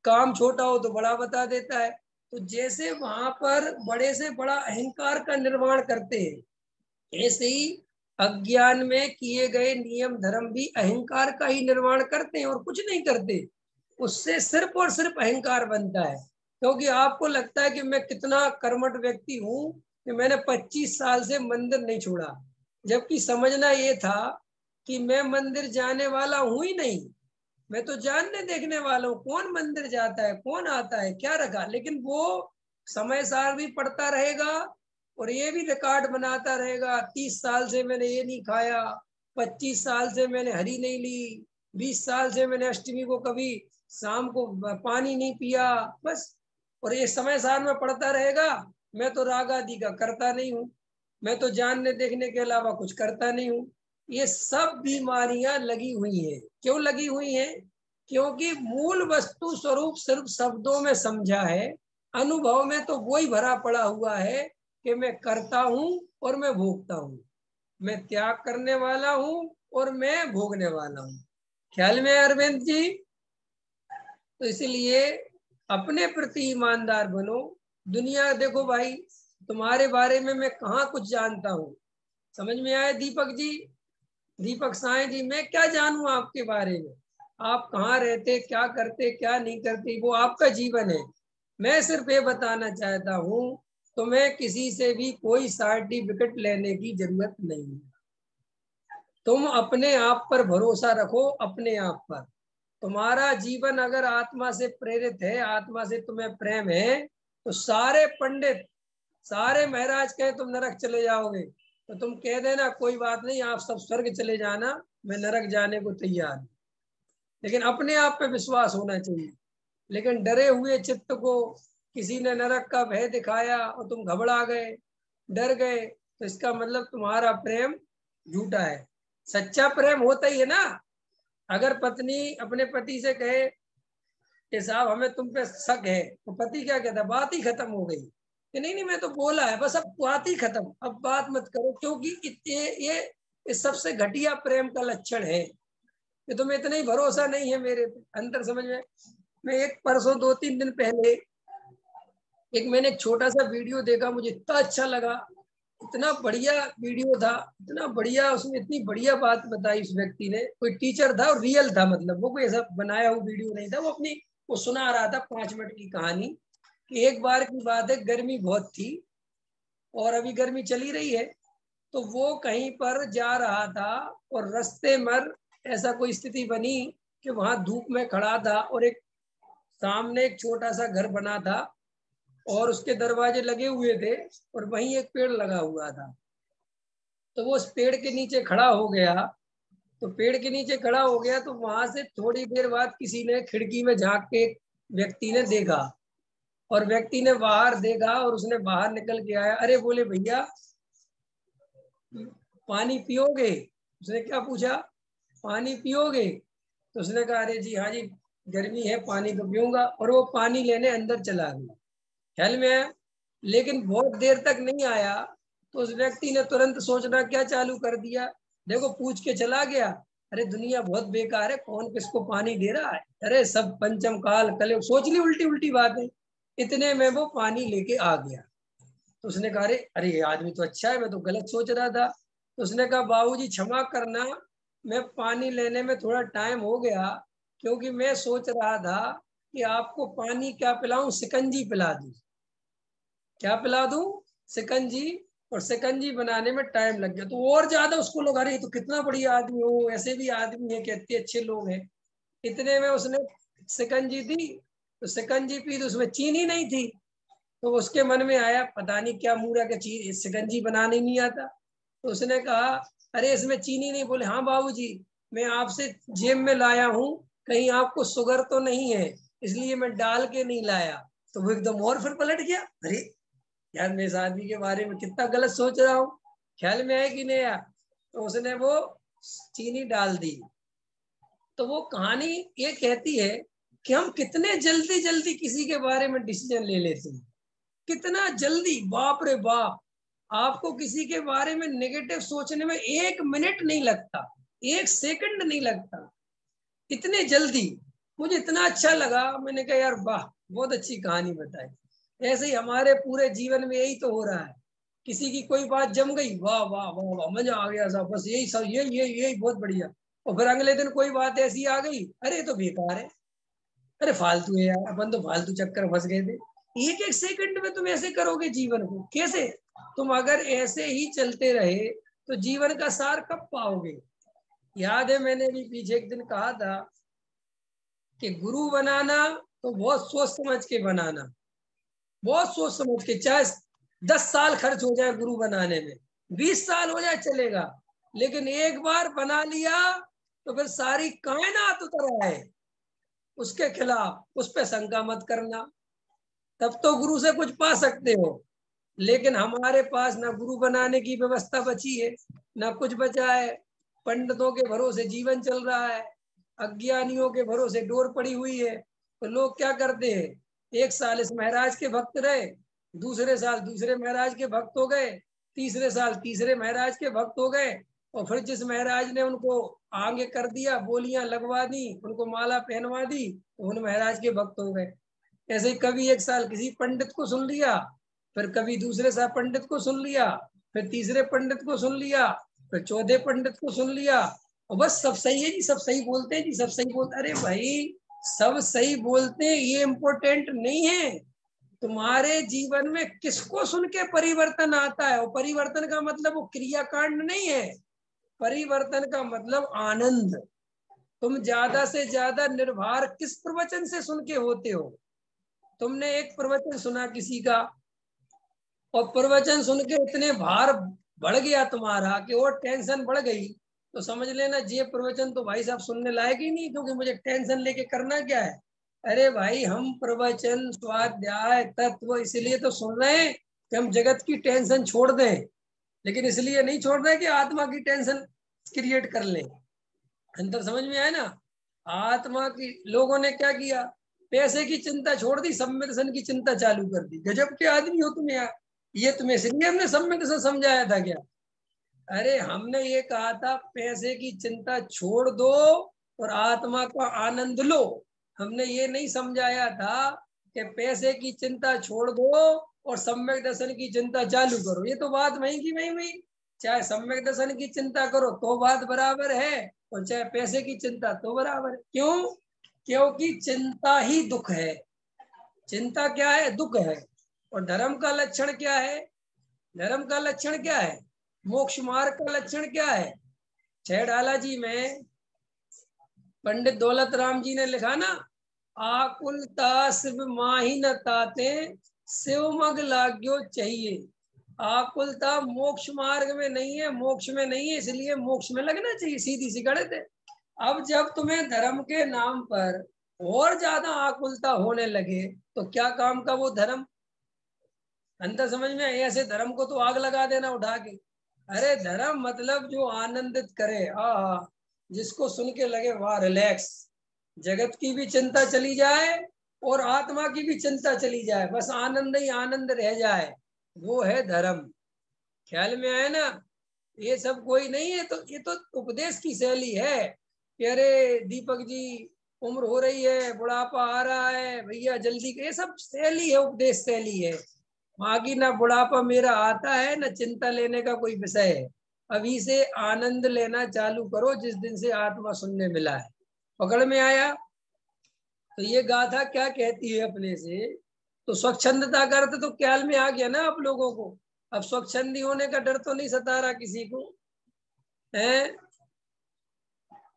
काम छोटा हो तो बड़ा बता देता है। तो जैसे वहां पर बड़े से बड़ा अहंकार का निर्माण करते हैं, ऐसे ही अज्ञान में किए गए नियम धर्म भी अहंकार का ही निर्माण करते हैं और कुछ नहीं करते। उससे सिर्फ और सिर्फ अहंकार बनता है, क्योंकि आपको लगता है कि मैं कितना कर्मठ व्यक्ति हूं कि मैंने 25 साल से मंदिर नहीं छोड़ा, जबकि समझना ये था कि मैं मंदिर जाने वाला हूं ही नहीं, मैं तो जानने देखने वाला हूँ। कौन मंदिर जाता है, कौन आता है, क्या रखा। लेकिन वो समय सार भी पढ़ता रहेगा और ये भी रिकॉर्ड बनाता रहेगा, 30 साल से मैंने ये नहीं खाया, 25 साल से मैंने हरी नहीं ली, 20 साल से मैंने अष्टमी को कभी शाम को पानी नहीं पिया, बस। और ये समय सार में पढ़ता रहेगा, मैं तो राग आदि का करता नहीं हूँ, मैं तो जानने देखने के अलावा कुछ करता नहीं हूँ। ये सब बीमारियां लगी हुई हैं। क्यों लगी हुई हैं? क्योंकि मूल वस्तु स्वरूप सिर्फ शब्दों में समझा है, अनुभव में तो वही भरा पड़ा हुआ है कि मैं करता हूं और मैं भोगता हूं, मैं त्याग करने वाला हूं और मैं भोगने वाला हूं। ख्याल में अरविंद जी? तो इसलिए अपने प्रति ईमानदार बनो। दुनिया देखो भाई, तुम्हारे बारे में मैं कहाँ कुछ जानता हूँ, समझ में आया दीपक जी, दीपक साय जी? मैं क्या जानूं आपके बारे में, आप कहाँ रहते, क्या करते, क्या नहीं करते, वो आपका जीवन है। मैं सिर्फ ये बताना चाहता हूँ, तुम्हें किसी से भी कोई सर्टिफिकेट लेने की जरूरत नहीं है। तुम अपने आप पर भरोसा रखो, अपने आप पर। तुम्हारा जीवन अगर आत्मा से प्रेरित है, आत्मा से तुम्हें प्रेम है, तो सारे पंडित, सारे महाराज कहे तुम नरक चले जाओगे तो तुम कह देना कोई बात नहीं, आप सब स्वर्ग चले जाना, मैं नरक जाने को तैयार हूं। लेकिन अपने आप पे विश्वास होना चाहिए। लेकिन डरे हुए चित्त को किसी ने नरक का भय दिखाया और तुम घबरा गए, डर गए, तो इसका मतलब तुम्हारा प्रेम झूठा है। सच्चा प्रेम होता ही है ना। अगर पत्नी अपने पति से कहे कि साहब हमें तुम पे शक है, तो पति क्या कहता है? बात ही खत्म हो गई कि नहीं नहीं मैं तो बोला है, बस अब बात ही खत्म, अब बात मत करो। क्योंकि ये सबसे घटिया प्रेम का लक्षण है कि तुम्हें इतना ही भरोसा नहीं है मेरे पे। अंतर समझ में? मैं एक परसों 2-3 दिन पहले मैंने एक छोटा सा वीडियो देखा, मुझे इतना अच्छा लगा, इतना बढ़िया वीडियो था, इतना बढ़िया, उसमें इतनी बढ़िया बात बताई उस व्यक्ति ने। कोई टीचर था और रियल था, मतलब वो कोई ऐसा बनाया हुआ वीडियो नहीं था, वो अपनी वो सुना रहा था 5 मिनट की कहानी कि एक बार की बात है, गर्मी बहुत थी और अभी गर्मी चली रही है, तो वो कहीं पर जा रहा था और रास्ते में ऐसा कोई स्थिति बनी कि वहां धूप में खड़ा था और एक सामने एक छोटा सा घर बना था और उसके दरवाजे लगे हुए थे और वहीं एक पेड़ लगा हुआ था। तो वो उस पेड़ के नीचे खड़ा हो गया, तो पेड़ के नीचे खड़ा हो गया तो वहां से थोड़ी देर बाद किसी ने खिड़की में झांक के व्यक्ति ने देखा, और व्यक्ति ने बाहर देखा और उसने बाहर निकल के आया, अरे बोले भैया पानी पियोगे? उसने क्या पूछा? पानी पियोगे? तो उसने कहा अरे जी हाँ जी, गर्मी है, पानी तो पीऊंगा, और वो पानी लेने अंदर चला गया। ख्याल में है? लेकिन बहुत देर तक नहीं आया तो उस व्यक्ति ने तुरंत सोचना क्या चालू कर दिया, देखो पूछ के चला गया, अरे दुनिया बहुत बेकार है, कौन किसको पानी दे रहा है, अरे सब पंचम काल कल, सोच ली उल्टी उल्टी बातें। इतने में वो पानी लेके आ गया। तो उसने कहा अरे अरे ये आदमी तो अच्छा है, मैं तो गलत सोच रहा था। तो उसने कहा बाबूजी क्षमा करना, मैं पानी लेने में थोड़ा टाइम हो गया, क्योंकि मैं सोच रहा था कि आपको पानी क्या पिलाऊं, शिकंजी पिला दूं। क्या पिला दूं? शिकंजी। और शिकंजी बनाने में टाइम लग गया, तो और ज्यादा उसको लोग, अरे तो कितना बढ़िया आदमी हो, ऐसे भी आदमी है, कितने अच्छे लोग हैं। इतने में उसने शिकंजी दी, तो शिकंजी पी तो उसमें चीनी नहीं थी। तो उसके मन में आया पता नहीं क्या मूरा का चीज, शिकंजी बनाने नहीं आता। तो उसने कहा अरे इसमें चीनी नहीं। बोले हाँ बाबूजी, मैं आपसे जेब में लाया हूँ, कहीं आपको शुगर तो नहीं है, इसलिए मैं डाल के नहीं लाया। तो वो एकदम और फिर पलट गया, अरे यार मैं इस आदमी के बारे में कितना गलत सोच रहा हूँ, ख्याल में आया कि नहीं आया? तो उसने वो चीनी डाल दी। तो वो कहानी ये कहती है कि हम कितने जल्दी जल्दी किसी के बारे में डिसीजन ले लेते हैं, कितना जल्दी, बाप रे बाप। आपको किसी के बारे में नेगेटिव सोचने में 1 मिनट नहीं लगता, 1 सेकंड नहीं लगता, इतने जल्दी। मुझे इतना अच्छा लगा, मैंने कहा यार वाह, बहुत अच्छी कहानी बताई। ऐसे ही हमारे पूरे जीवन में यही तो हो रहा है। किसी की कोई बात जम गई, वाह वाह वाह वाह, मजा आ गया सब, बस यही सब, यही बहुत बढ़िया। और फिर अगले दिन कोई बात ऐसी आ गई, अरे ये तो बेकार है, अरे फालतू है यार, अपन तो फालतू चक्कर फंस गए थे। एक एक सेकंड में तुम ऐसे करोगे जीवन को कैसे? तुम अगर ऐसे ही चलते रहे तो जीवन का सार कब पाओगे? याद है मैंने भी पीछे एक दिन कहा था कि गुरु बनाना तो बहुत सोच समझ के बनाना, बहुत सोच समझ के, चाहे 10 साल खर्च हो जाए गुरु बनाने में, 20 साल हो जाए चलेगा, लेकिन एक बार बना लिया तो फिर सारी कायनात उतर आए उसके खिलाफ, उस पर शंका मत करना। तब तो गुरु से कुछ पा सकते हो, लेकिन हमारे पास ना गुरु बनाने की व्यवस्था बची है, ना कुछ बचा है। पंडितों के भरोसे जीवन चल रहा है, अज्ञानियों के भरोसे डोर पड़ी हुई है। तो लोग क्या करते हैं, एक साल इस महाराज के भक्त रहे, दूसरे साल दूसरे महाराज के भक्त हो गए, तीसरे साल तीसरे महाराज के भक्त हो गए, और फिर जिस महाराज ने उनको आगे कर दिया, बोलियां लगवा दी, उनको माला पहनवा दी, तो उन महाराज के भक्त हो गए। ऐसे ही कभी एक साल किसी पंडित को सुन लिया, फिर कभी दूसरे साल पंडित को सुन लिया, फिर तीसरे पंडित को सुन लिया, फिर चौथे पंडित को सुन लिया, और बस सब सही है जी, सब सही बोलते हैं जी, सब सही बोलते। अरे भाई, सब सही बोलते हैं ये इम्पोर्टेंट नहीं है। तुम्हारे जीवन में किसको सुन के परिवर्तन आता है, और परिवर्तन का मतलब वो क्रियाकांड नहीं है, परिवर्तन का मतलब आनंद। तुम ज्यादा से ज्यादा निर्भर किस प्रवचन से सुन के होते हो? तुमने एक प्रवचन सुना किसी का, और प्रवचन सुन के इतने भार बढ़ गया तुम्हारा कि और टेंशन बढ़ गई, तो समझ लेना ये प्रवचन तो भाई साहब सुनने लायक ही नहीं, क्योंकि मुझे टेंशन लेके करना क्या है। अरे भाई, हम प्रवचन स्वाध्याय तत्व इसलिए तो सुन रहे हैं कि हम जगत की टेंशन छोड़ दें, लेकिन इसलिए नहीं छोड़ रहे कि आत्मा की टेंशन क्रिएट कर लें। अंतर समझ में आया ना? आत्मा की लोगों ने क्या किया, पैसे की चिंता छोड़ दी, सम्य दर्शन की चिंता चालू कर दी। गजब के आदमी हो तुम यार, ये तुम्हें इसलिए हमने सम्य दर्शन समझाया था क्या? अरे हमने ये कहा था पैसे की चिंता छोड़ दो और आत्मा का आनंद लो। हमने ये नहीं समझाया था कि पैसे की चिंता छोड़ दो और सम्यक दर्शन की चिंता चालू करो। ये तो बात वही की वही हुई। चाहे सम्यक दर्शन की चिंता करो तो बात बराबर है, और चाहे पैसे की चिंता तो बराबर है। क्यों? क्योंकि चिंता ही दुख है। चिंता क्या है? दुख है। और धर्म का लक्षण क्या है? धर्म का लक्षण क्या है? मोक्ष मार्ग का लक्षण क्या है? छेड़ाला जी में पंडित दौलत राम जी ने लिखा ना, आकुलता शिव माही न ताते, शिव मग लाग्यो चाहिए। आकुलता मोक्ष मार्ग में नहीं है, मोक्ष में नहीं है, इसलिए मोक्ष में लगना चाहिए। सीधी सी गणित है। अब जब तुम्हें धर्म के नाम पर और ज्यादा आकुलता होने लगे तो क्या काम का वो धर्म? अंतर समझ में? ऐसे धर्म को तो आग लगा देना उठा के। अरे धर्म मतलब जो आनंदित करे, आहा, जिसको सुन के लगे वाह रिलैक्स, जगत की भी चिंता चली जाए और आत्मा की भी चिंता चली जाए, बस आनंद ही आनंद रह जाए, वो है धर्म। ख्याल में आए ना? ये सब कोई नहीं है, तो ये तो उपदेश की शैली है कि अरे दीपक जी, उम्र हो रही है, बुढ़ापा आ रहा है भैया, जल्दी, ये सब शैली है, उपदेश शैली है। बाकी ना बुढ़ापा मेरा आता है, ना चिंता लेने का कोई विषय है। अभी से आनंद लेना चालू करो, जिस दिन से आत्मा सुनने मिला है। पकड़ में आया? तो ये गाथा क्या कहती है अपने से? तो स्वच्छंदता का अर्थ तो ख्याल में आ गया ना आप लोगों को? अब स्वच्छंदी होने का डर तो नहीं सता रहा किसी को है?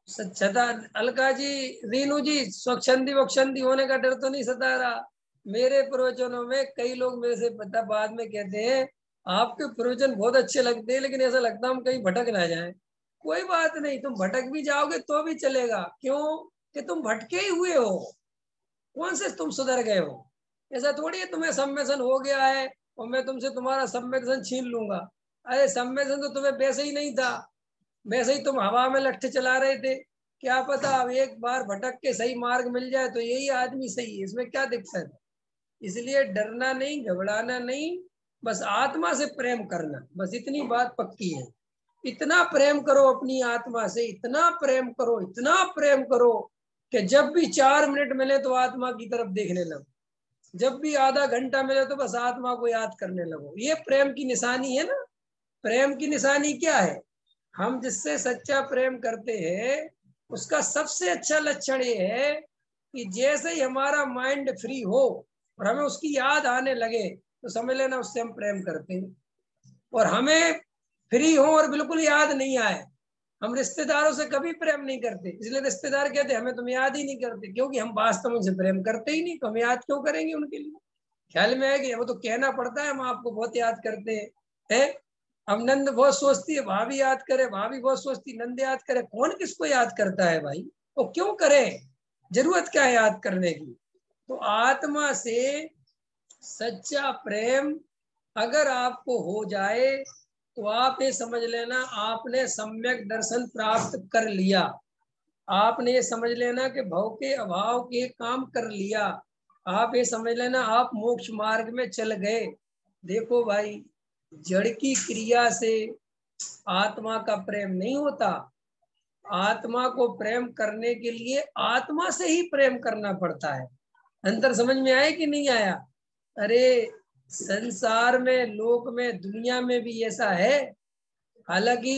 सदा अलका जी, रीनू जी, स्वच्छंदी वक्षंदी होने का डर तो नहीं सता रहा? मेरे प्रवचनों में कई लोग मेरे से पता बाद में कहते हैं आपके प्रवचन बहुत अच्छे लगते हैं, लेकिन ऐसा लगता है हम कहीं भटक ना जाए। कोई बात नहीं, तुम भटक भी जाओगे तो भी चलेगा। क्यों? कि तुम भटके ही हुए हो, कौन से तुम सुधर गए हो? ऐसा थोड़ी है तुम्हें सम्मेलन हो गया है और मैं तुमसे तुम्हारा सम्मेलन छीन लूंगा। अरे सम्मेलन तो तुम्हें वैसे ही नहीं था, वैसे ही तुम हवा में लट्ठे चला रहे थे। क्या पता अब एक बार भटक के सही मार्ग मिल जाए तो यही आदमी सही है, इसमें क्या दिक्कत है? इसलिए डरना नहीं, घबराना नहीं, बस आत्मा से प्रेम करना, बस इतनी बात पक्की है। इतना प्रेम करो अपनी आत्मा से, इतना प्रेम करो, इतना प्रेम करो कि जब भी 4 मिनट मिले तो आत्मा की तरफ देखने लगो, जब भी आधा घंटा मिले तो बस आत्मा को याद करने लगो। ये प्रेम की निशानी है ना। प्रेम की निशानी क्या है? हम जिससे सच्चा प्रेम करते हैं उसका सबसे अच्छा लक्षण ये है कि जैसे ही हमारा माइंड फ्री हो और हमें उसकी याद आने लगे तो समझ लेना उससे हम प्रेम करते हैं। और हमें फ्री हो और बिल्कुल याद नहीं आए, हम रिश्तेदारों से कभी प्रेम नहीं करते, इसलिए रिश्तेदार कहते हमें तुम याद ही नहीं करते, क्योंकि हम वास्तव में उनसे प्रेम करते ही नहीं, तो हम याद क्यों करेंगे उनके लिए। ख्याल में है कि वो तो कहना पड़ता है हम आपको बहुत याद करते हैं। अब नंद बहुत सोचती है भाभी याद करे, भाभी बहुत सोचती नंद याद करे, कौन किसको याद करता है भाई? वो क्यों करे, जरूरत क्या है याद करने की? तो आत्मा से सच्चा प्रेम अगर आपको हो जाए तो आप ये समझ लेना आपने सम्यक दर्शन प्राप्त कर लिया। आपने ये समझ लेना कि भव के अभाव के काम कर लिया। आप ये समझ लेना आप मोक्ष मार्ग में चल गए। देखो भाई, जड़ की क्रिया से आत्मा का प्रेम नहीं होता। आत्मा को प्रेम करने के लिए आत्मा से ही प्रेम करना पड़ता है। अंतर समझ में आया कि नहीं आया? अरे संसार में, लोक में, दुनिया में भी ऐसा है। हालांकि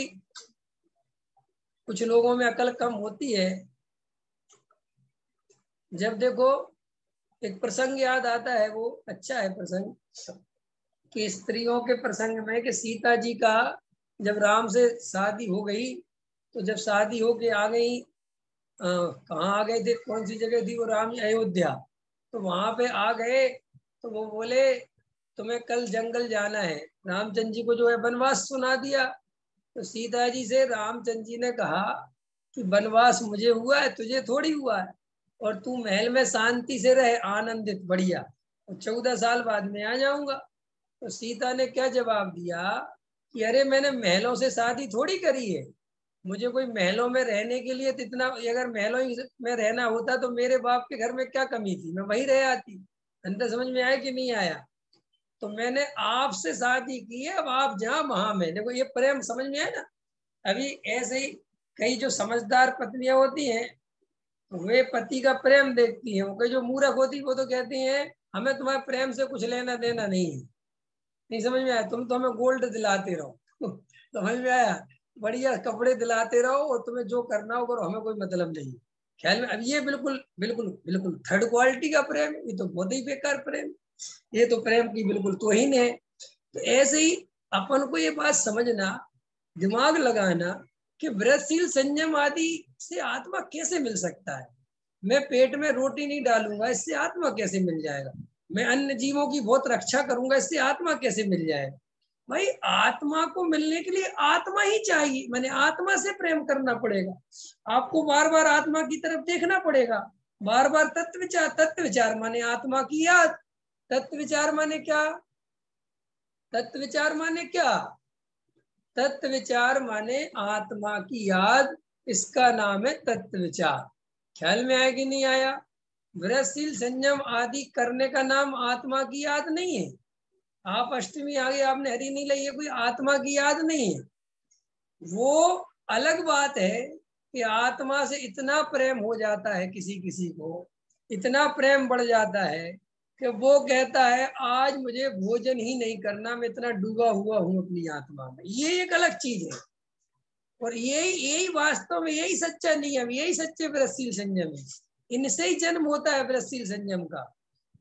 कुछ लोगों में अकल कम होती है। जब देखो एक प्रसंग याद आता है, वो अच्छा है प्रसंग, कि स्त्रियों के प्रसंग में कि सीता जी का जब राम से शादी हो गई, तो जब शादी होके आ गई, कहाँ आ गए थे, कौन सी जगह थी वो, राम अयोध्या। तो वहां पे आ गए तो वो बोले तुम्हें कल जंगल जाना है। रामचंद्र जी को जो है वनवास सुना दिया। तो सीता जी से रामचंद्र जी ने कहा कि वनवास मुझे हुआ है, तुझे थोड़ी हुआ है, और तू महल में शांति से रहे, आनंदित, बढ़िया, और 14 साल बाद में आ जाऊंगा। तो सीता ने क्या जवाब दिया कि अरे मैंने महलों से शादी थोड़ी करी है, मुझे कोई महलों में रहने के लिए, इतना अगर महलों में रहना होता तो मेरे बाप के घर में क्या कमी थी, मैं वहीं रह आती। अंदर समझ में आया कि नहीं आया? तो मैंने आपसे शादी की है, अब आप जहां वहां में। देखो ये प्रेम समझ में है ना। अभी ऐसे ही कई जो समझदार पत्नियां होती हैं वे पति का प्रेम देखती हैं, वो कई जो मूर्ख होती वो तो कहती हैं हमें तुम्हारे प्रेम से कुछ लेना देना नहीं है। नहीं समझ में आया? तुम तो हमें गोल्ड दिलाते रहो समझ में आया? बढ़िया कपड़े दिलाते रहो और तुम्हें जो करना हो करो, हमें कोई मतलब नहीं। ख्याल में? अब ये बिल्कुल बिल्कुल बिल्कुल थर्ड क्वालिटी का प्रेम, ये तो बहुत ही बेकार प्रेम, ये तो प्रेम की बिल्कुल तौहीन है। तो ऐसे ही अपन को ये बात समझना, दिमाग लगाना कि व्रतशील संयम आदि से आत्मा कैसे मिल सकता है। मैं पेट में रोटी नहीं डालूंगा, इससे आत्मा कैसे मिल जाएगा? मैं अन्य जीवों की बहुत रक्षा करूंगा, इससे आत्मा कैसे मिल जाएगा? भाई आत्मा को मिलने के लिए आत्मा ही चाहिए, मैंने आत्मा से प्रेम करना पड़ेगा। आपको बार बार आत्मा की तरफ देखना पड़ेगा, बार बार तत्व विचार। तत्व विचार माने आत्मा की याद। तत्व विचार माने क्या? तत्व विचार माने क्या? तत्व विचार माने आत्मा की याद, इसका नाम है तत्व विचार। ख्याल में आया कि नहीं आया? व्रतशील संयम आदि करने का नाम आत्मा की याद नहीं है। आप अष्टमी आ गई, आपने हरी नहीं ली, ये कोई आत्मा की याद नहीं है। वो अलग बात है कि आत्मा से इतना प्रेम हो जाता है किसी किसी को, इतना प्रेम बढ़ जाता है कि वो कहता है आज मुझे भोजन ही नहीं करना, मैं इतना डूबा हुआ हूं अपनी आत्मा में। ये एक अलग चीज है। और यही यही वास्तव में यही सच्चा नियम, यही सच्चे व्रतशील संयम है। इनसे ही जन्म होता है व्रतशील संयम का।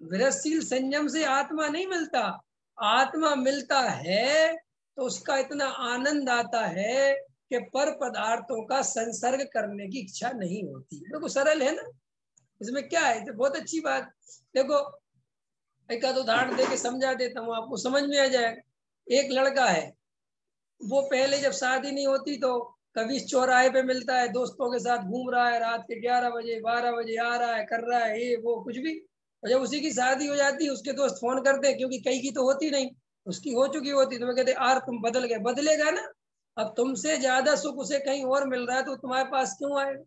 व्रतशील संयम से आत्मा नहीं मिलता। आत्मा मिलता है तो उसका इतना आनंद आता है कि पर पदार्थों का संसर्ग करने की इच्छा नहीं होती। देखो सरल है ना, इसमें क्या है? तो बहुत अच्छी बात। देखो एक आध उदाहरण दे के समझा देता हूँ, आपको समझ में आ जाएगा। एक लड़का है, वो पहले जब शादी नहीं होती तो कभी चौराहे पे मिलता है, दोस्तों के साथ घूम रहा है, रात के 11 बजे 12 बजे आ रहा है, कर रहा है ये वो कुछ भी। और जब उसी की शादी हो जाती है उसके दोस्त फोन करते हैं, क्योंकि कई की तो होती नहीं, उसकी हो चुकी होती, तो मैं कहते यार तुम बदल गए। बदलेगा ना, अब तुमसे ज्यादा सुख उसे कहीं और मिल रहा है तो तुम्हारे पास क्यों आएगा?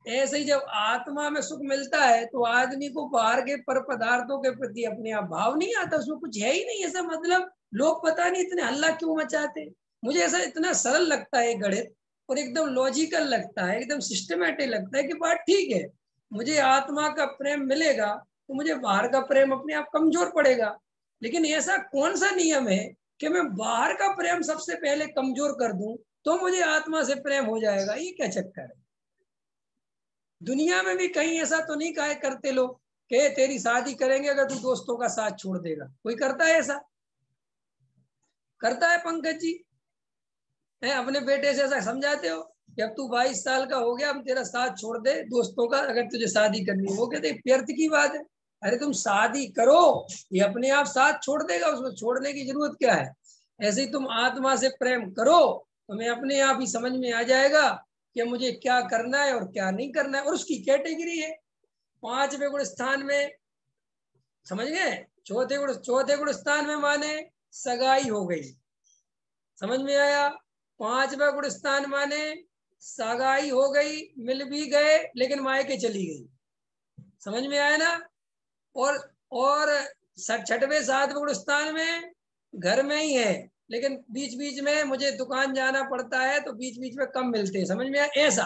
ऐसे ही जब आत्मा में सुख मिलता है तो आदमी को बाहर के पर पदार्थों के प्रति अपने आप भाव नहीं आता, उसमें कुछ है ही नहीं ऐसा मतलब। लोग पता नहीं इतने हल्ला क्यों मचाते। मुझे ऐसा इतना सरल लगता है गणित, और एकदम लॉजिकल लगता है, एकदम सिस्टमेटिक लगता है कि बात ठीक है, मुझे आत्मा का प्रेम मिलेगा तो मुझे बाहर का प्रेम अपने आप कमजोर पड़ेगा। लेकिन ऐसा कौन सा नियम है कि मैं बाहर का प्रेम सबसे पहले कमजोर कर दूं तो मुझे आत्मा से प्रेम हो जाएगा? ये क्या चक्कर है? दुनिया में भी कहीं ऐसा तो नहीं कहा करते लोग कि तेरी शादी करेंगे अगर तू दोस्तों का साथ छोड़ देगा? कोई करता है ऐसा? करता है पंकज जी? है अपने बेटे से ऐसा समझाते हो कि अब तू 22 साल का हो गया, अब तेरा साथ छोड़ दे दोस्तों का, अगर तुझे शादी करनी है? वो कहते व्यर्थ की बात है। अरे तुम शादी करो, ये अपने आप साथ छोड़ देगा, उसमें छोड़ने की जरूरत क्या है? ऐसे ही तुम आत्मा से प्रेम करो, तुम्हें अपने आप ही समझ में आ जाएगा कि मुझे क्या करना है और क्या नहीं करना है। और उसकी कैटेगरी है 5वें गुण स्थान में, समझ गए? चौथे गुण स्थान में माने सगाई हो गई, समझ में आया? 5वां गुण स्थान माने सगाई हो गई, मिल भी गए लेकिन मायके चली गई, समझ में आया ना? और 6वें 7वें गुण स्थान में घर में ही है लेकिन बीच बीच में मुझे दुकान जाना पड़ता है तो बीच बीच में कम मिलते हैं, समझ में आया? ऐसा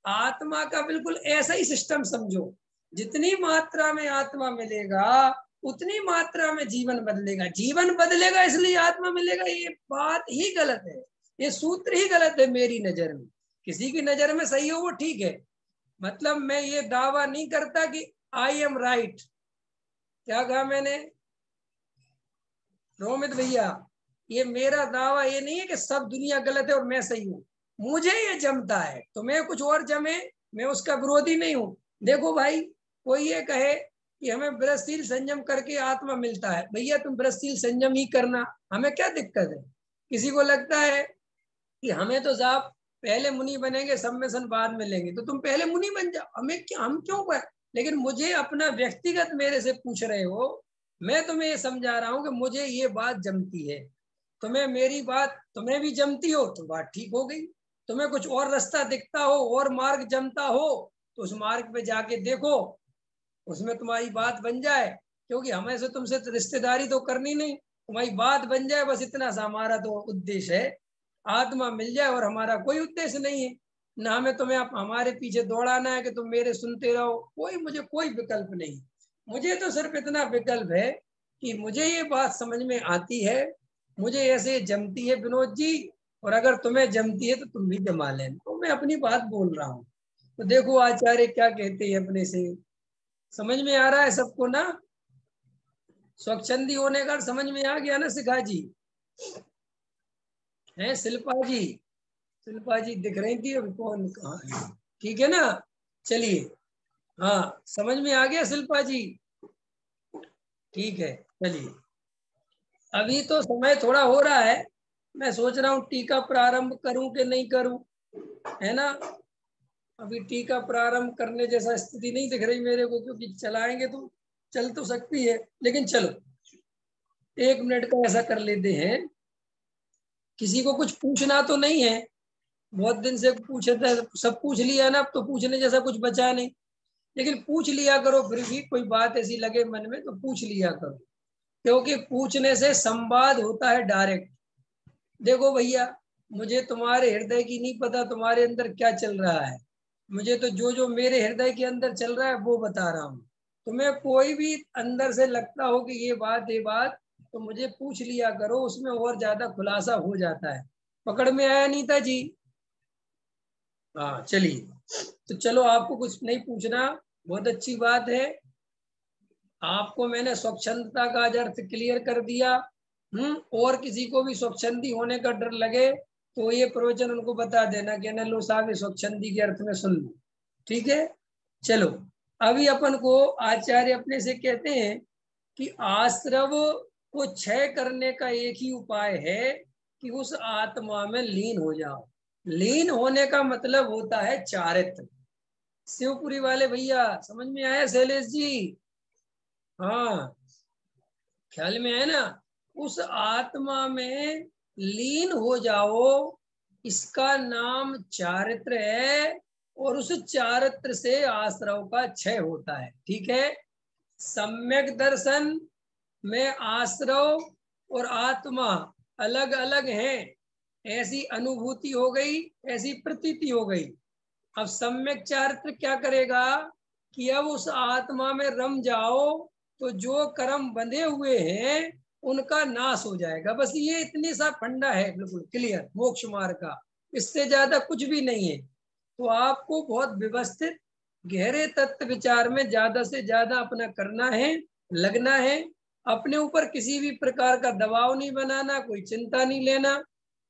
आत्मा का बिल्कुल ऐसा ही सिस्टम समझो। जितनी मात्रा में आत्मा मिलेगा उतनी मात्रा में जीवन बदलेगा। जीवन बदलेगा इसलिए आत्मा मिलेगा, ये बात ही गलत है, ये सूत्र ही गलत है मेरी नजर में। किसी की नजर में सही हो वो ठीक है, मतलब मैं ये दावा नहीं करता कि आई एम राइट। क्या कहा मैंने रोमित भैया? ये मेरा दावा ये नहीं है कि सब दुनिया गलत है और मैं सही हूं। मुझे ये जमता है, तुम्हें कुछ और जमे, मैं उसका विरोधी नहीं हूं। देखो भाई, कोई ये कहे कि हमें ब्रजशील संयम करके आत्मा मिलता है, भैया तुम ब्रजशील संयम ही करना, हमें क्या दिक्कत है? किसी को लगता है कि हमें तो साहब पहले मुनि बनेंगे, सबमिशन बाद में लेंगे, तो तुम पहले मुनि बन जाओ, हमें क्या, हम क्यों पर? लेकिन मुझे अपना व्यक्तिगत मेरे से पूछ रहे हो, मैं तुम्हें ये समझा रहा हूं कि मुझे ये बात जमती है, तुम्हें मेरी बात तुम्हें भी जमती हो तो बात ठीक हो गई। तुम्हें कुछ और रास्ता दिखता हो और मार्ग जमता हो तो उस मार्ग पे जाके देखो, उसमें तुम्हारी बात बन जाए, क्योंकि हमें से तुमसे तो रिश्तेदारी तो करनी नहीं, तुम्हारी बात बन जाए बस इतना सा हमारा तो उद्देश्य है। आत्मा मिल जाए और हमारा कोई उद्देश्य नहीं है, ना हमें तुम्हें हमारे पीछे दौड़ाना है कि तुम मेरे सुनते रहो, मुझे कोई विकल्प नहीं। मुझे तो सिर्फ इतना विकल्प है कि मुझे ये बात समझ में आती है, मुझे ऐसे जमती है विनोद जी, और अगर तुम्हें जमती है तो तुम भी जमा लेना, तो मैं अपनी बात बोल रहा हूँ। तो देखो आचार्य क्या कहते हैं अपने से, समझ में आ रहा है सबको ना? स्वच्छंदी होने का समझ में आ गया ना शिखा जी? है शिल्पा जी? शिल्पा जी दिख रही थी, अभी कौन कहाँ है? ठीक है ना? चलिए, हाँ समझ में आ गया शिल्पा जी? ठीक है, चलिए अभी तो समय थोड़ा हो रहा है, मैं सोच रहा हूँ टीका प्रारंभ करूं कि नहीं करूं, है ना? अभी टीका प्रारंभ करने जैसा स्थिति नहीं दिख रही मेरे को, क्योंकि चलाएंगे तो चल तो सकती है, लेकिन चलो 1 मिनट का ऐसा कर लेते हैं। किसी को कुछ पूछना तो नहीं है? बहुत दिन से पूछे थे, सब पूछ लिया ना, अब तो पूछने जैसा कुछ बचा नहीं, लेकिन पूछ लिया करो, फिर भी कोई बात ऐसी लगे मन में तो पूछ लिया करो, क्योंकि पूछने से संवाद होता है डायरेक्ट। देखो भैया, मुझे तुम्हारे हृदय की नहीं पता तुम्हारे अंदर क्या चल रहा है, मुझे तो जो जो मेरे हृदय के अंदर चल रहा है वो बता रहा हूँ। तुम्हें कोई भी अंदर से लगता हो कि ये बात तो मुझे पूछ लिया करो, उसमें और ज्यादा खुलासा हो जाता है। पकड़ में आया नीता जी? हाँ चलिए, तो चलो आपको कुछ नहीं पूछना, बहुत अच्छी बात है। आपको मैंने स्वच्छंदता का आज अर्थ क्लियर कर दिया। और किसी को भी स्वच्छंदी होने का डर लगे तो ये प्रवचन उनको बता देना कि लो साहब स्वच्छंदी के अर्थ में सुन लो, ठीक है? चलो, अभी अपन को आचार्य अपने से कहते हैं कि आश्रव को क्षय करने का एक ही उपाय है कि उस आत्मा में लीन हो जाओ। लीन होने का मतलब होता है चारित्र। शिवपुरी वाले भैया समझ में आया? शैलेश जी, हाँ ख्याल में है ना? उस आत्मा में लीन हो जाओ, इसका नाम चारित्र है, और उस चारित्र से आश्रव का क्षय होता है, ठीक है? सम्यक दर्शन में आश्रव और आत्मा अलग अलग हैं, ऐसी अनुभूति हो गई, ऐसी प्रतीति हो गई। अब सम्यक चारित्र क्या करेगा कि अब उस आत्मा में रम जाओ तो जो कर्म बंधे हुए हैं उनका नाश हो जाएगा। बस ये इतनी सा फंडा है, बिल्कुल क्लियर मोक्ष मार्ग का, इससे ज्यादा कुछ भी नहीं है। तो आपको बहुत व्यवस्थित गहरे तत्व विचार में ज्यादा से ज्यादा अपना करना है, लगना है। अपने ऊपर किसी भी प्रकार का दबाव नहीं बनाना, कोई चिंता नहीं लेना,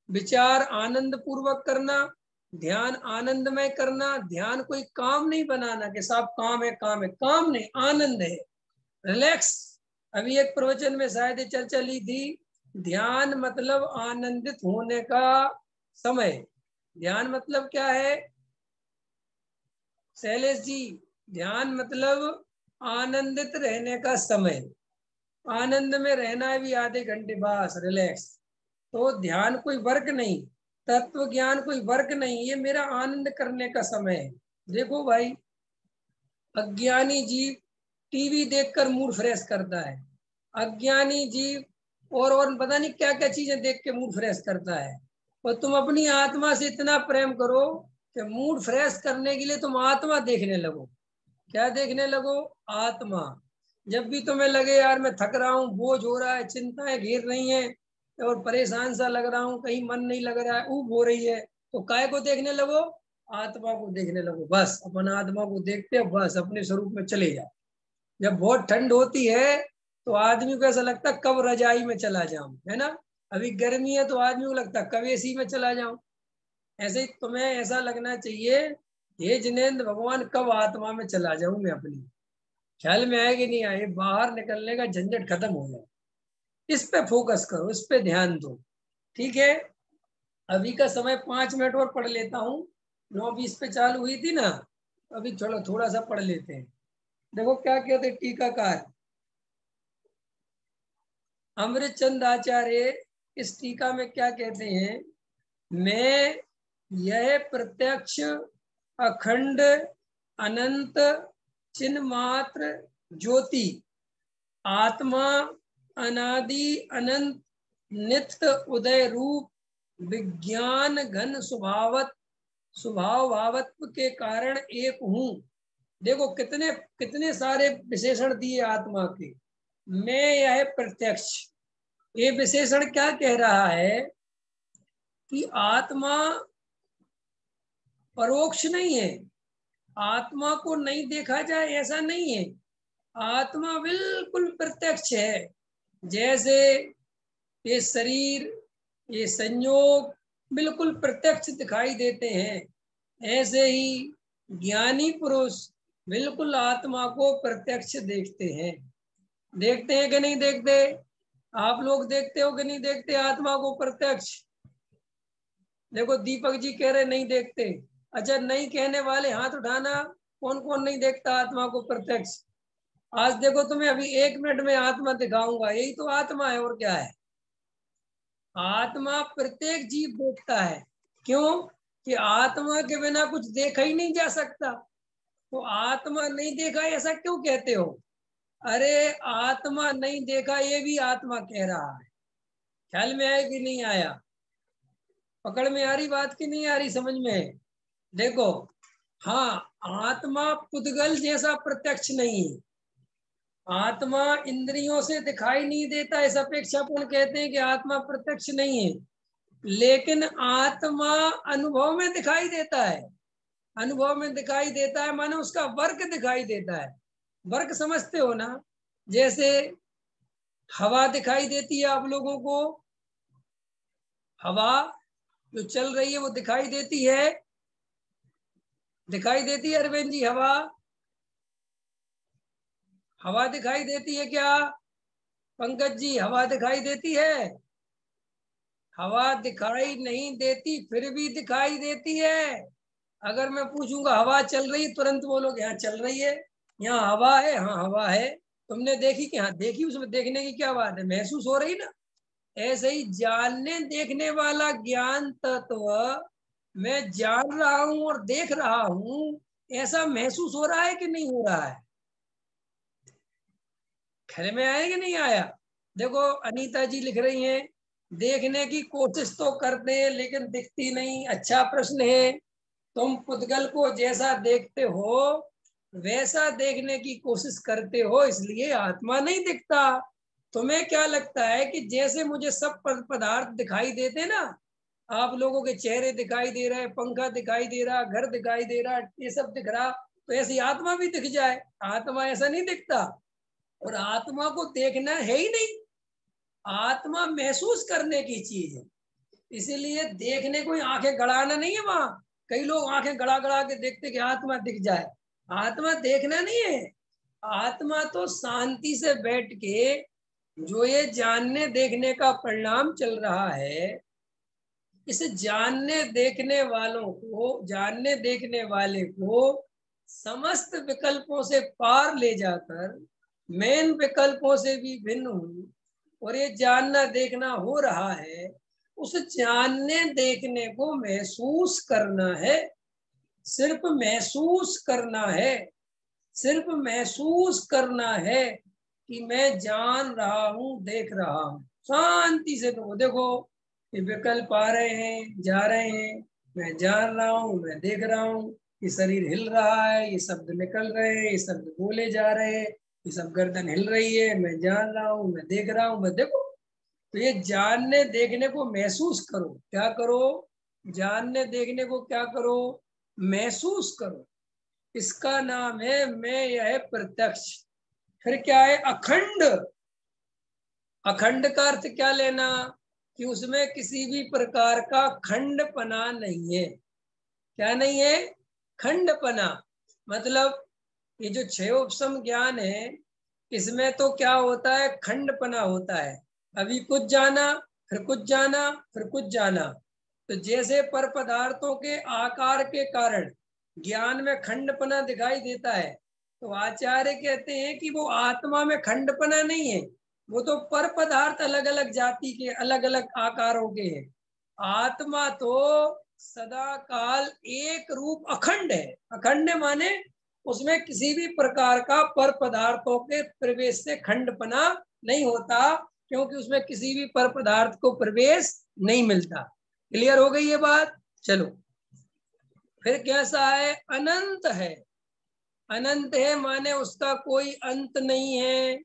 विचार आनंद पूर्वक करना, ध्यान आनंदमय करना। ध्यान कोई काम नहीं बनाना कि साहब काम है, काम है, काम नहीं, आनंद है, रिलैक्स। अभी एक प्रवचन में शायद चर्चा ली थी, ध्यान मतलब आनंदित होने का समय। ध्यान मतलब क्या है शैलेश जी? ध्यान मतलब आनंदित रहने का समय, आनंद में रहना है भी आधे घंटे बस, रिलैक्स। तो ध्यान कोई वर्क नहीं, तत्व ज्ञान कोई वर्क नहीं, ये मेरा आनंद करने का समय है। देखो भाई, अज्ञानी जीव टीवी देखकर मूड फ्रेश करता है, अज्ञानी जीव और पता नहीं क्या क्या चीजें देख के मूड फ्रेश करता है। और तुम अपनी आत्मा से इतना प्रेम करो कि मूड फ्रेश करने के लिए तुम आत्मा देखने लगो। क्या देखने लगो? आत्मा। जब भी तुम्हें लगे यार मैं थक रहा हूँ, बोझ हो रहा है, चिंताएं घेर रही हैं और परेशान सा लग रहा हूँ, कहीं मन नहीं लग रहा है, ऊब हो रही है, तो काय को देखने लगो? आत्मा को देखने लगो। बस अपन आत्मा को देखते हो, बस अपने स्वरूप में चले जाओ। जब बहुत ठंड होती है तो आदमी को ऐसा लगता है कब रजाई में चला जाऊं, है ना? अभी गर्मी है तो आदमी को लगता है कब एसी में चला जाऊं। ऐसे ही तुम्हें ऐसा लगना चाहिए, हे जिनेन्द्र भगवान कब आत्मा में चला जाऊं मैं अपनी। ख्याल में आए कि नहीं आए, बाहर निकलने का झंझट खत्म हो जाए। इस पे फोकस करो, इस पे ध्यान दो। ठीक है, अभी का समय 5 मिनट और पढ़ लेता हूँ। 9:20 पे चालू हुई थी ना, अभी थोड़ा थोड़ा सा पढ़ लेते हैं। देखो क्या कहते टीकाकार अमृत चंद आचार्य, इस टीका में क्या कहते हैं? मैं यह प्रत्यक्ष अखंड अनंत चिन्ह मात्र ज्योति आत्मा अनादि अनंत नित्य उदय रूप विज्ञान घन स्वभाव भावत्व के कारण एक हूं। देखो कितने कितने सारे विशेषण दिए आत्मा के। मैं यह प्रत्यक्ष, ये विशेषण क्या कह रहा है कि आत्मा परोक्ष नहीं है, आत्मा को नहीं देखा जाए ऐसा नहीं है, आत्मा बिल्कुल प्रत्यक्ष है। जैसे ये शरीर, ये संयोग बिल्कुल प्रत्यक्ष दिखाई देते हैं, ऐसे ही ज्ञानी पुरुष बिल्कुल आत्मा को प्रत्यक्ष देखते हैं। देखते हैं कि नहीं देखते? आप लोग देखते हो कि नहीं देखते आत्मा को प्रत्यक्ष? देखो दीपक जी कह रहे नहीं देखते। अच्छा, नहीं कहने वाले हाथ उठाना, कौन कौन नहीं देखता आत्मा को प्रत्यक्ष? आज देखो तुम्हें अभी 1 मिनट में आत्मा दिखाऊंगा, यही तो आत्मा है और क्या है। आत्मा प्रत्येक जीव देखता है। क्यों? कि आत्मा के बिना कुछ देखा ही नहीं जा सकता। तो आत्मा नहीं देखा ऐसा क्यों कहते हो? अरे आत्मा नहीं देखा ये भी आत्मा कह रहा है। ख्याल में आया कि नहीं आया? पकड़ में आ रही बात की नहीं आ रही समझ में? देखो, हाँ, आत्मा पुद्गल जैसा प्रत्यक्ष नहीं है। आत्मा इंद्रियों से दिखाई नहीं देता, इस अपेक्षापूर्ण कहते हैं कि आत्मा प्रत्यक्ष नहीं है। लेकिन आत्मा अनुभव में दिखाई देता है, अनुभव में दिखाई देता है माने उसका वर्क दिखाई देता है। वर्क समझते हो ना? जैसे हवा दिखाई देती है आप लोगों को, हवा जो चल रही है वो दिखाई देती है, दिखाई देती है अरविंद जी? हवा, हवा दिखाई देती है क्या? पंकज जी हवा दिखाई देती है? हवा दिखाई नहीं देती, फिर भी दिखाई देती है। अगर मैं पूछूंगा हवा चल रही, तुरंत बोलोगे हाँ चल रही है, यहाँ हवा है, हाँ हवा है। तुमने देखी कि हाँ देखी, उसमें देखने की क्या बात है, महसूस हो रही ना। ऐसे ही जानने देखने वाला ज्ञान तत्व मैं जान रहा हूं और देख रहा हूं, ऐसा महसूस हो रहा है कि नहीं हो रहा है? ख्याल में आया कि नहीं आया? देखो अनीता जी लिख रही हैं, देखने की कोशिश तो करते हैं लेकिन दिखती नहीं। अच्छा प्रश्न है। तुम पुद्गल को जैसा देखते हो वैसा देखने की कोशिश करते हो, इसलिए आत्मा नहीं दिखता। तुम्हें क्या लगता है कि जैसे मुझे सब पदार्थ दिखाई देते ना, आप लोगों के चेहरे दिखाई दे रहे, पंखा दिखाई दे रहा, घर दिखाई दे रहा, ये सब दिख रहा, तो ऐसी आत्मा भी दिख जाए? आत्मा ऐसा नहीं दिखता। और आत्मा को देखना है ही नहीं, आत्मा महसूस करने की चीज है। इसीलिए देखने कोई आंखें गड़ाना नहीं है। वहां कई लोग आंखें गड़ा गड़ा के देखते कि आत्मा दिख जाए। आत्मा देखना नहीं है। आत्मा तो शांति से बैठ के जो ये जानने देखने का परिणाम चल रहा है, इस जानने देखने वालों को, जानने देखने वाले को समस्त विकल्पों से पार ले जाकर मैं इन विकल्पों से भी भिन्न हूँ और ये जानना देखना हो रहा है, उस जानने देखने को महसूस करना है। सिर्फ महसूस करना है, सिर्फ महसूस करना है कि मैं जान रहा हूँ, देख रहा हूँ। शांति से तो देखो, ये विकल्प आ रहे हैं, जा रहे हैं, मैं जान रहा हूँ, मैं देख रहा हूँ। ये शरीर हिल रहा है, ये शब्द निकल रहे हैं, ये शब्द बोले जा रहे हैं, ये सब गर्दन हिल रही है, मैं जान रहा हूँ, मैं देख रहा हूँ, मैं देखो। तो ये जानने देखने को महसूस करो। क्या करो? जानने देखने को क्या करो? महसूस करो। इसका नाम है मैं, यह है प्रत्यक्ष। फिर क्या है? अखंड। अखंड का अर्थ क्या लेना? कि उसमें किसी भी प्रकार का खंडपना नहीं है। क्या नहीं है? खंडपना। मतलब ये जो छह उपसम ज्ञान है, इसमें तो क्या होता है? खंडपना होता है। अभी कुछ जाना, फिर कुछ जाना, फिर कुछ जाना। तो जैसे पर पदार्थों के आकार के कारण ज्ञान में खंडपना दिखाई देता है, तो आचार्य कहते हैं कि वो आत्मा में खंडपना नहीं है। वो तो पर पदार्थ अलग अलग जाति के, अलग अलग आकारों के हैं। आत्मा तो सदा काल एक रूप अखंड है। अखंड माने उसमें किसी भी प्रकार का पर पदार्थों के प्रवेश से खंडपना नहीं होता, क्योंकि उसमें किसी भी पर पदार्थ को प्रवेश नहीं मिलता। क्लियर हो गई ये बात? चलो फिर कैसा है? अनंत है। अनंत है माने उसका कोई अंत नहीं है।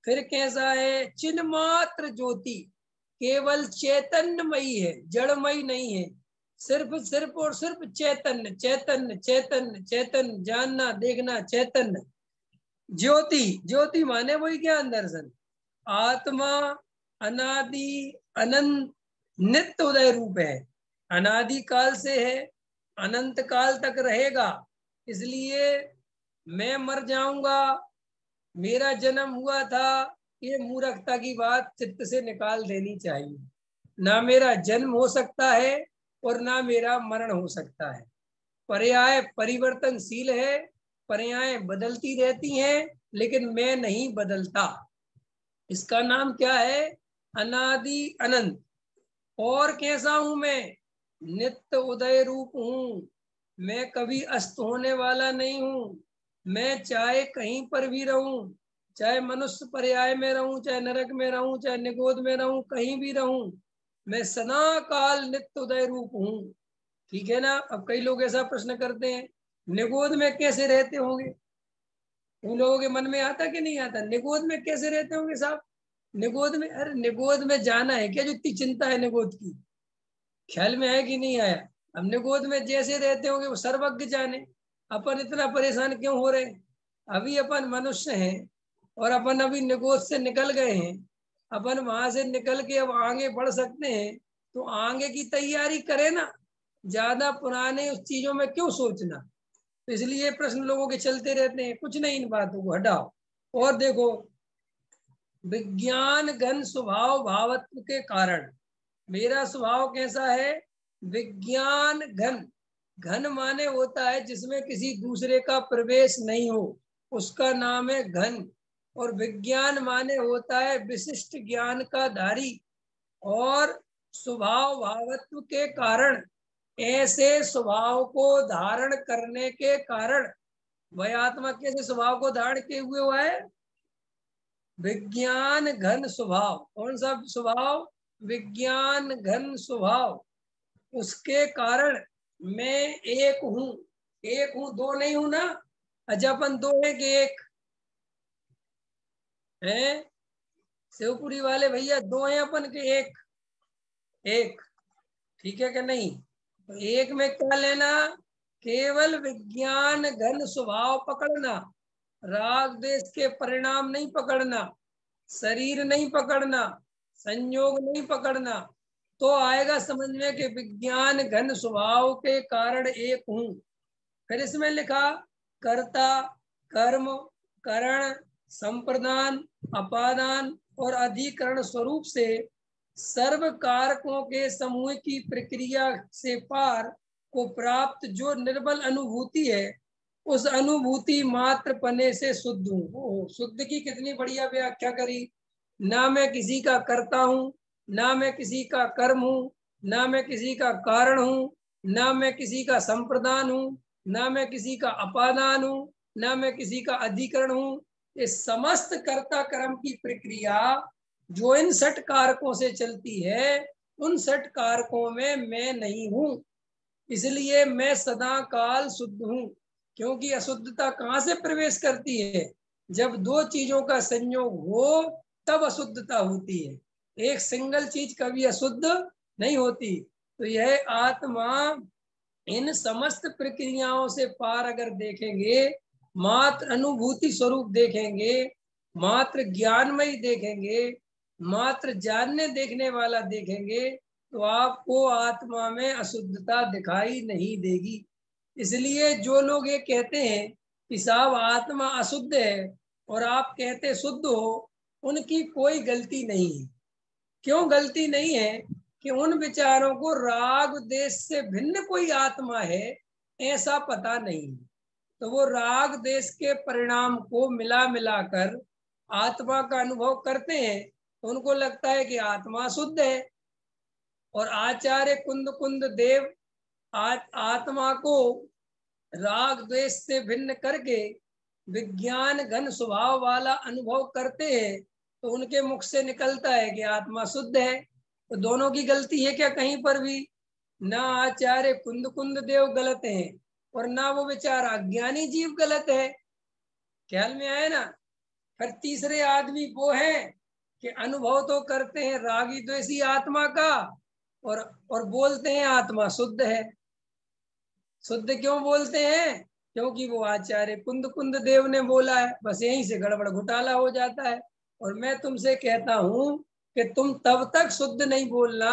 फिर कैसा है? चिन्ह मात्र ज्योति, केवल चैतन्यमयी है, जड़मयी नहीं है। सिर्फ सिर्फ और सिर्फ चैतन्य, चैतन्य, चैतन्य, चैतन्य, जानना देखना चैतन्य। ज्योति, ज्योति माने वही ज्ञान दर्शन। आत्मा अनादि अनंत नित्य उदय रूप है, अनादि काल से है, अनंत काल तक रहेगा। इसलिए मैं मर जाऊंगा, मेरा जन्म हुआ था, ये मूर्खता की बात चित्त से निकाल देनी चाहिए। ना मेरा जन्म हो सकता है और ना मेरा मरण हो सकता है। पर्याय परिवर्तनशील है, पर्याय बदलती रहती हैं, लेकिन मैं नहीं बदलता। इसका नाम क्या है? अनादि अनंत। और कैसा हूं मैं? नित्य उदय रूप हूं। मैं कभी अस्त होने वाला नहीं हूं। मैं चाहे कहीं पर भी रहूं, चाहे मनुष्य पर्याय में रहूं, चाहे नरक में रहूं, चाहे निगोद में रहूं, कहीं भी रहूं, मैं सदा काल नित्य उदय रूप हूं। ठीक है ना? अब कई लोग ऐसा प्रश्न करते हैं, निगोद में कैसे रहते होंगे? उन लोगों के मन में आता कि नहीं आता? निगोद में कैसे रहते होंगे साहब? निगोद में, अरे निगोद में जाना है क्या? जो इतनी चिंता है निगोद की, ख्याल में आया कि नहीं आया? हम निगोद में जैसे रहते होंगे वो सर्वज्ञ जाने। अपन इतना परेशान क्यों हो रहे हैं? अभी अपन मनुष्य हैं और अपन अभी निगोद से निकल गए हैं। अपन वहां से निकल के अब आगे बढ़ सकते हैं, तो आगे की तैयारी करें ना। ज्यादा पुराने उस चीजों में क्यों सोचना? तो इसलिए प्रश्न लोगों के चलते रहते हैं। कुछ नहीं, इन बातों को हटाओ और देखो। विज्ञान घन स्वभाव भावत्व के कारण मेरा स्वभाव कैसा है? विज्ञान घन। घन माने होता है जिसमें किसी दूसरे का प्रवेश नहीं हो, उसका नाम है घन। और विज्ञान माने होता है विशिष्ट ज्ञान का धारी। और स्वभाव भावत्व के कारण, ऐसे स्वभाव को धारण करने के कारण, वह आत्मा कैसे स्वभाव को धारण किए हुए हुआ है? विज्ञान घन स्वभाव, कौन सा स्वभाव? विज्ञान घन स्वभाव, उसके कारण मैं एक हूं। एक हूं, दो नहीं हूं ना। अच्छा अपन दो है कि एक है? शिवपुरी वाले भैया, दो हैं अपन के एक? एक, ठीक है कि नहीं? तो एक में क्या लेना? केवल विज्ञान घन स्वभाव पकड़ना, राग देश के परिणाम नहीं पकड़ना, शरीर नहीं पकड़ना, संयोग नहीं पकड़ना। तो आएगा समझ में कि विज्ञान घन स्वभाव के कारण एक हूं। फिर इसमें लिखा कर्ता, कर्म, करण, संप्रदान, अपादान और अधिकरण स्वरूप से सर्व कारकों के समूह की प्रक्रिया से पार को प्राप्त जो निर्बल अनुभूति है, उस अनुभूति मात्र पने से शुद्ध हूँ। शुद्ध की कितनी बढ़िया व्याख्या करी। ना मैं किसी का कर्ता हूँ, ना मैं किसी का कर्म हूँ, ना मैं किसी का कारण हूँ, ना मैं किसी का संप्रदान हूँ, ना मैं किसी का अपादान हूँ, ना मैं किसी का अधिकरण हूँ। इस समस्त कर्ता कर्म की प्रक्रिया जो इन 6 कारकों से चलती है, उन 6 कारकों में मैं नहीं हूं। इसलिए मैं सदा काल शुद्ध हूं। क्योंकि अशुद्धता कहां से प्रवेश करती है? जब दो चीजों का संयोग हो तब अशुद्धता होती है। एक सिंगल चीज कभी अशुद्ध नहीं होती। तो यह आत्मा इन समस्त प्रक्रियाओं से पार अगर देखेंगे, मात्र अनुभूति स्वरूप देखेंगे, मात्र ज्ञानमय देखेंगे, मात्र जानने देखने वाला देखेंगे, तो आपको आत्मा में अशुद्धता दिखाई नहीं देगी। इसलिए जो लोग ये कहते हैं कि साहब आत्मा अशुद्ध है और आप कहते शुद्ध हो, उनकी कोई गलती नहीं है। क्यों गलती नहीं है? कि उन विचारों को राग देश से भिन्न कोई आत्मा है ऐसा पता नहीं। तो वो राग देश के परिणाम को मिला मिलाकर आत्मा का अनुभव करते हैं, तो उनको लगता है कि आत्मा शुद्ध है। और आचार्य कुंद कुंद देव आत्मा को राग द्वेष से भिन्न करके विज्ञान घन स्वभाव वाला अनुभव करते हैं, तो उनके मुख से निकलता है कि आत्मा शुद्ध है। तो दोनों की गलती है क्या कहीं पर भी? ना आचार्य कुंद कुंद देव गलत हैं और ना वो बेचारा अज्ञानी जीव गलत है। ख्याल में आए ना? फिर तीसरे आदमी वो है कि अनुभव तो करते हैं रागी द्वेषी आत्मा का और बोलते हैं आत्मा शुद्ध है। शुद्ध क्यों बोलते हैं? क्योंकि वो आचार्य कुंद कुंद देव ने बोला है। बस यहीं से गड़बड़ घोटाला हो जाता है। और मैं तुमसे कहता हूं कि तुम तब तक शुद्ध नहीं बोलना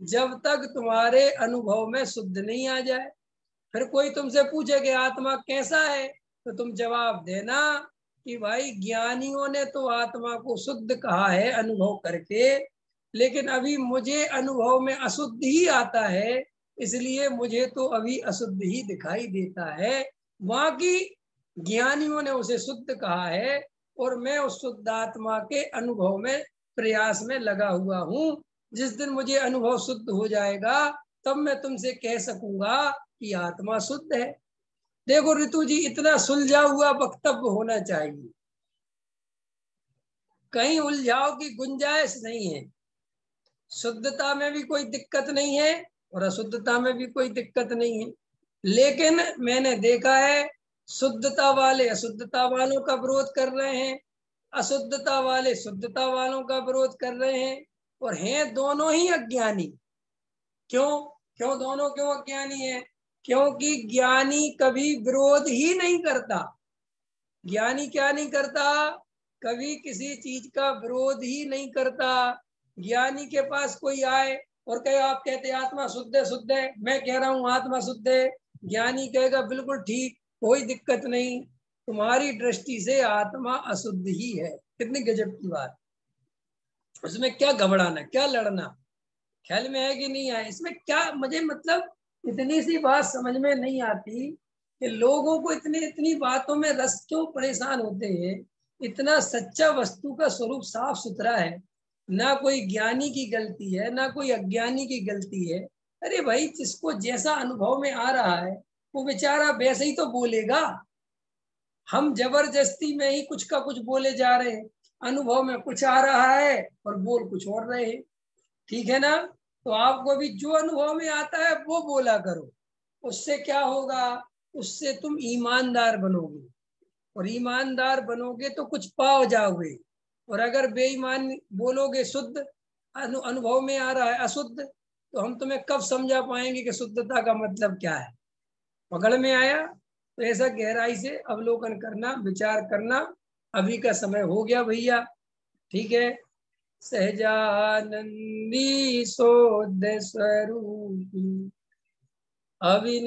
जब तक तुम्हारे अनुभव में शुद्ध नहीं आ जाए। फिर कोई तुमसे पूछे कि आत्मा कैसा है, तो तुम जवाब देना कि भाई ज्ञानियों ने तो आत्मा को शुद्ध कहा है अनुभव करके, लेकिन अभी मुझे अनुभव में अशुद्ध ही आता है, इसलिए मुझे तो अभी अशुद्ध ही दिखाई देता है। वहां की ज्ञानियों ने उसे शुद्ध कहा है और मैं उस शुद्ध आत्मा के अनुभव में प्रयास में लगा हुआ हूं। जिस दिन मुझे अनुभव शुद्ध हो जाएगा तब मैं तुमसे कह सकूंगा कि आत्मा शुद्ध है। देखो ऋतु जी, इतना सुलझा हुआ वक्तव्य होना चाहिए, कहीं उलझाव की गुंजाइश नहीं है। शुद्धता में भी कोई दिक्कत नहीं है और अशुद्धता में भी कोई दिक्कत नहीं है। लेकिन मैंने देखा है शुद्धता वाले अशुद्धता वालों का विरोध कर रहे हैं, अशुद्धता वाले शुद्धता वालों का विरोध कर रहे हैं, और हैं दोनों ही अज्ञानी। क्यों? क्यों दोनों क्यों अज्ञानी है? क्योंकि ज्ञानी कभी विरोध ही नहीं करता। ज्ञानी क्या नहीं करता? कभी किसी चीज का विरोध ही नहीं करता। ज्ञानी के पास कोई आए और कहे आप कहते आत्मा शुद्ध है, शुद्ध है, मैं कह रहा हूं आत्मा शुद्ध है, ज्ञानी कहेगा बिल्कुल ठीक, कोई दिक्कत नहीं, तुम्हारी दृष्टि से आत्मा अशुद्ध ही है। कितनी गजब की बात! उसमें क्या घबराना, क्या लड़ना? ख्याल में है कि नहीं है? इसमें क्या मुझे मतलब इतनी सी बात समझ में नहीं आती कि लोगों को इतनी बातों में रस क्यों परेशान होते हैं। इतना सच्चा वस्तु का स्वरूप साफ सुथरा है, ना कोई ज्ञानी की गलती है ना कोई अज्ञानी की गलती है। अरे भाई, जिसको जैसा अनुभव में आ रहा है वो बेचारा वैसे ही तो बोलेगा। हम जबरदस्ती में ही कुछ का कुछ बोले जा रहे हैं। अनुभव में कुछ आ रहा है और बोल कुछ और रहे हैं। ठीक है ना? तो आपको भी जो अनुभव में आता है वो बोला करो। उससे क्या होगा? उससे तुम ईमानदार बनोगे, और ईमानदार बनोगे तो कुछ पाओ जाओगे। और अगर बेईमान बोलोगे, शुद्ध अनुभव में आ रहा है अशुद्ध, तो हम तुम्हें कब समझा पाएंगे कि शुद्धता का मतलब क्या है। पकड़ में आया? तो ऐसा गहराई से अवलोकन करना, विचार करना। अभी का समय हो गया भैया। ठीक है। सहजानंदी शोध स्वरूप अविनाशी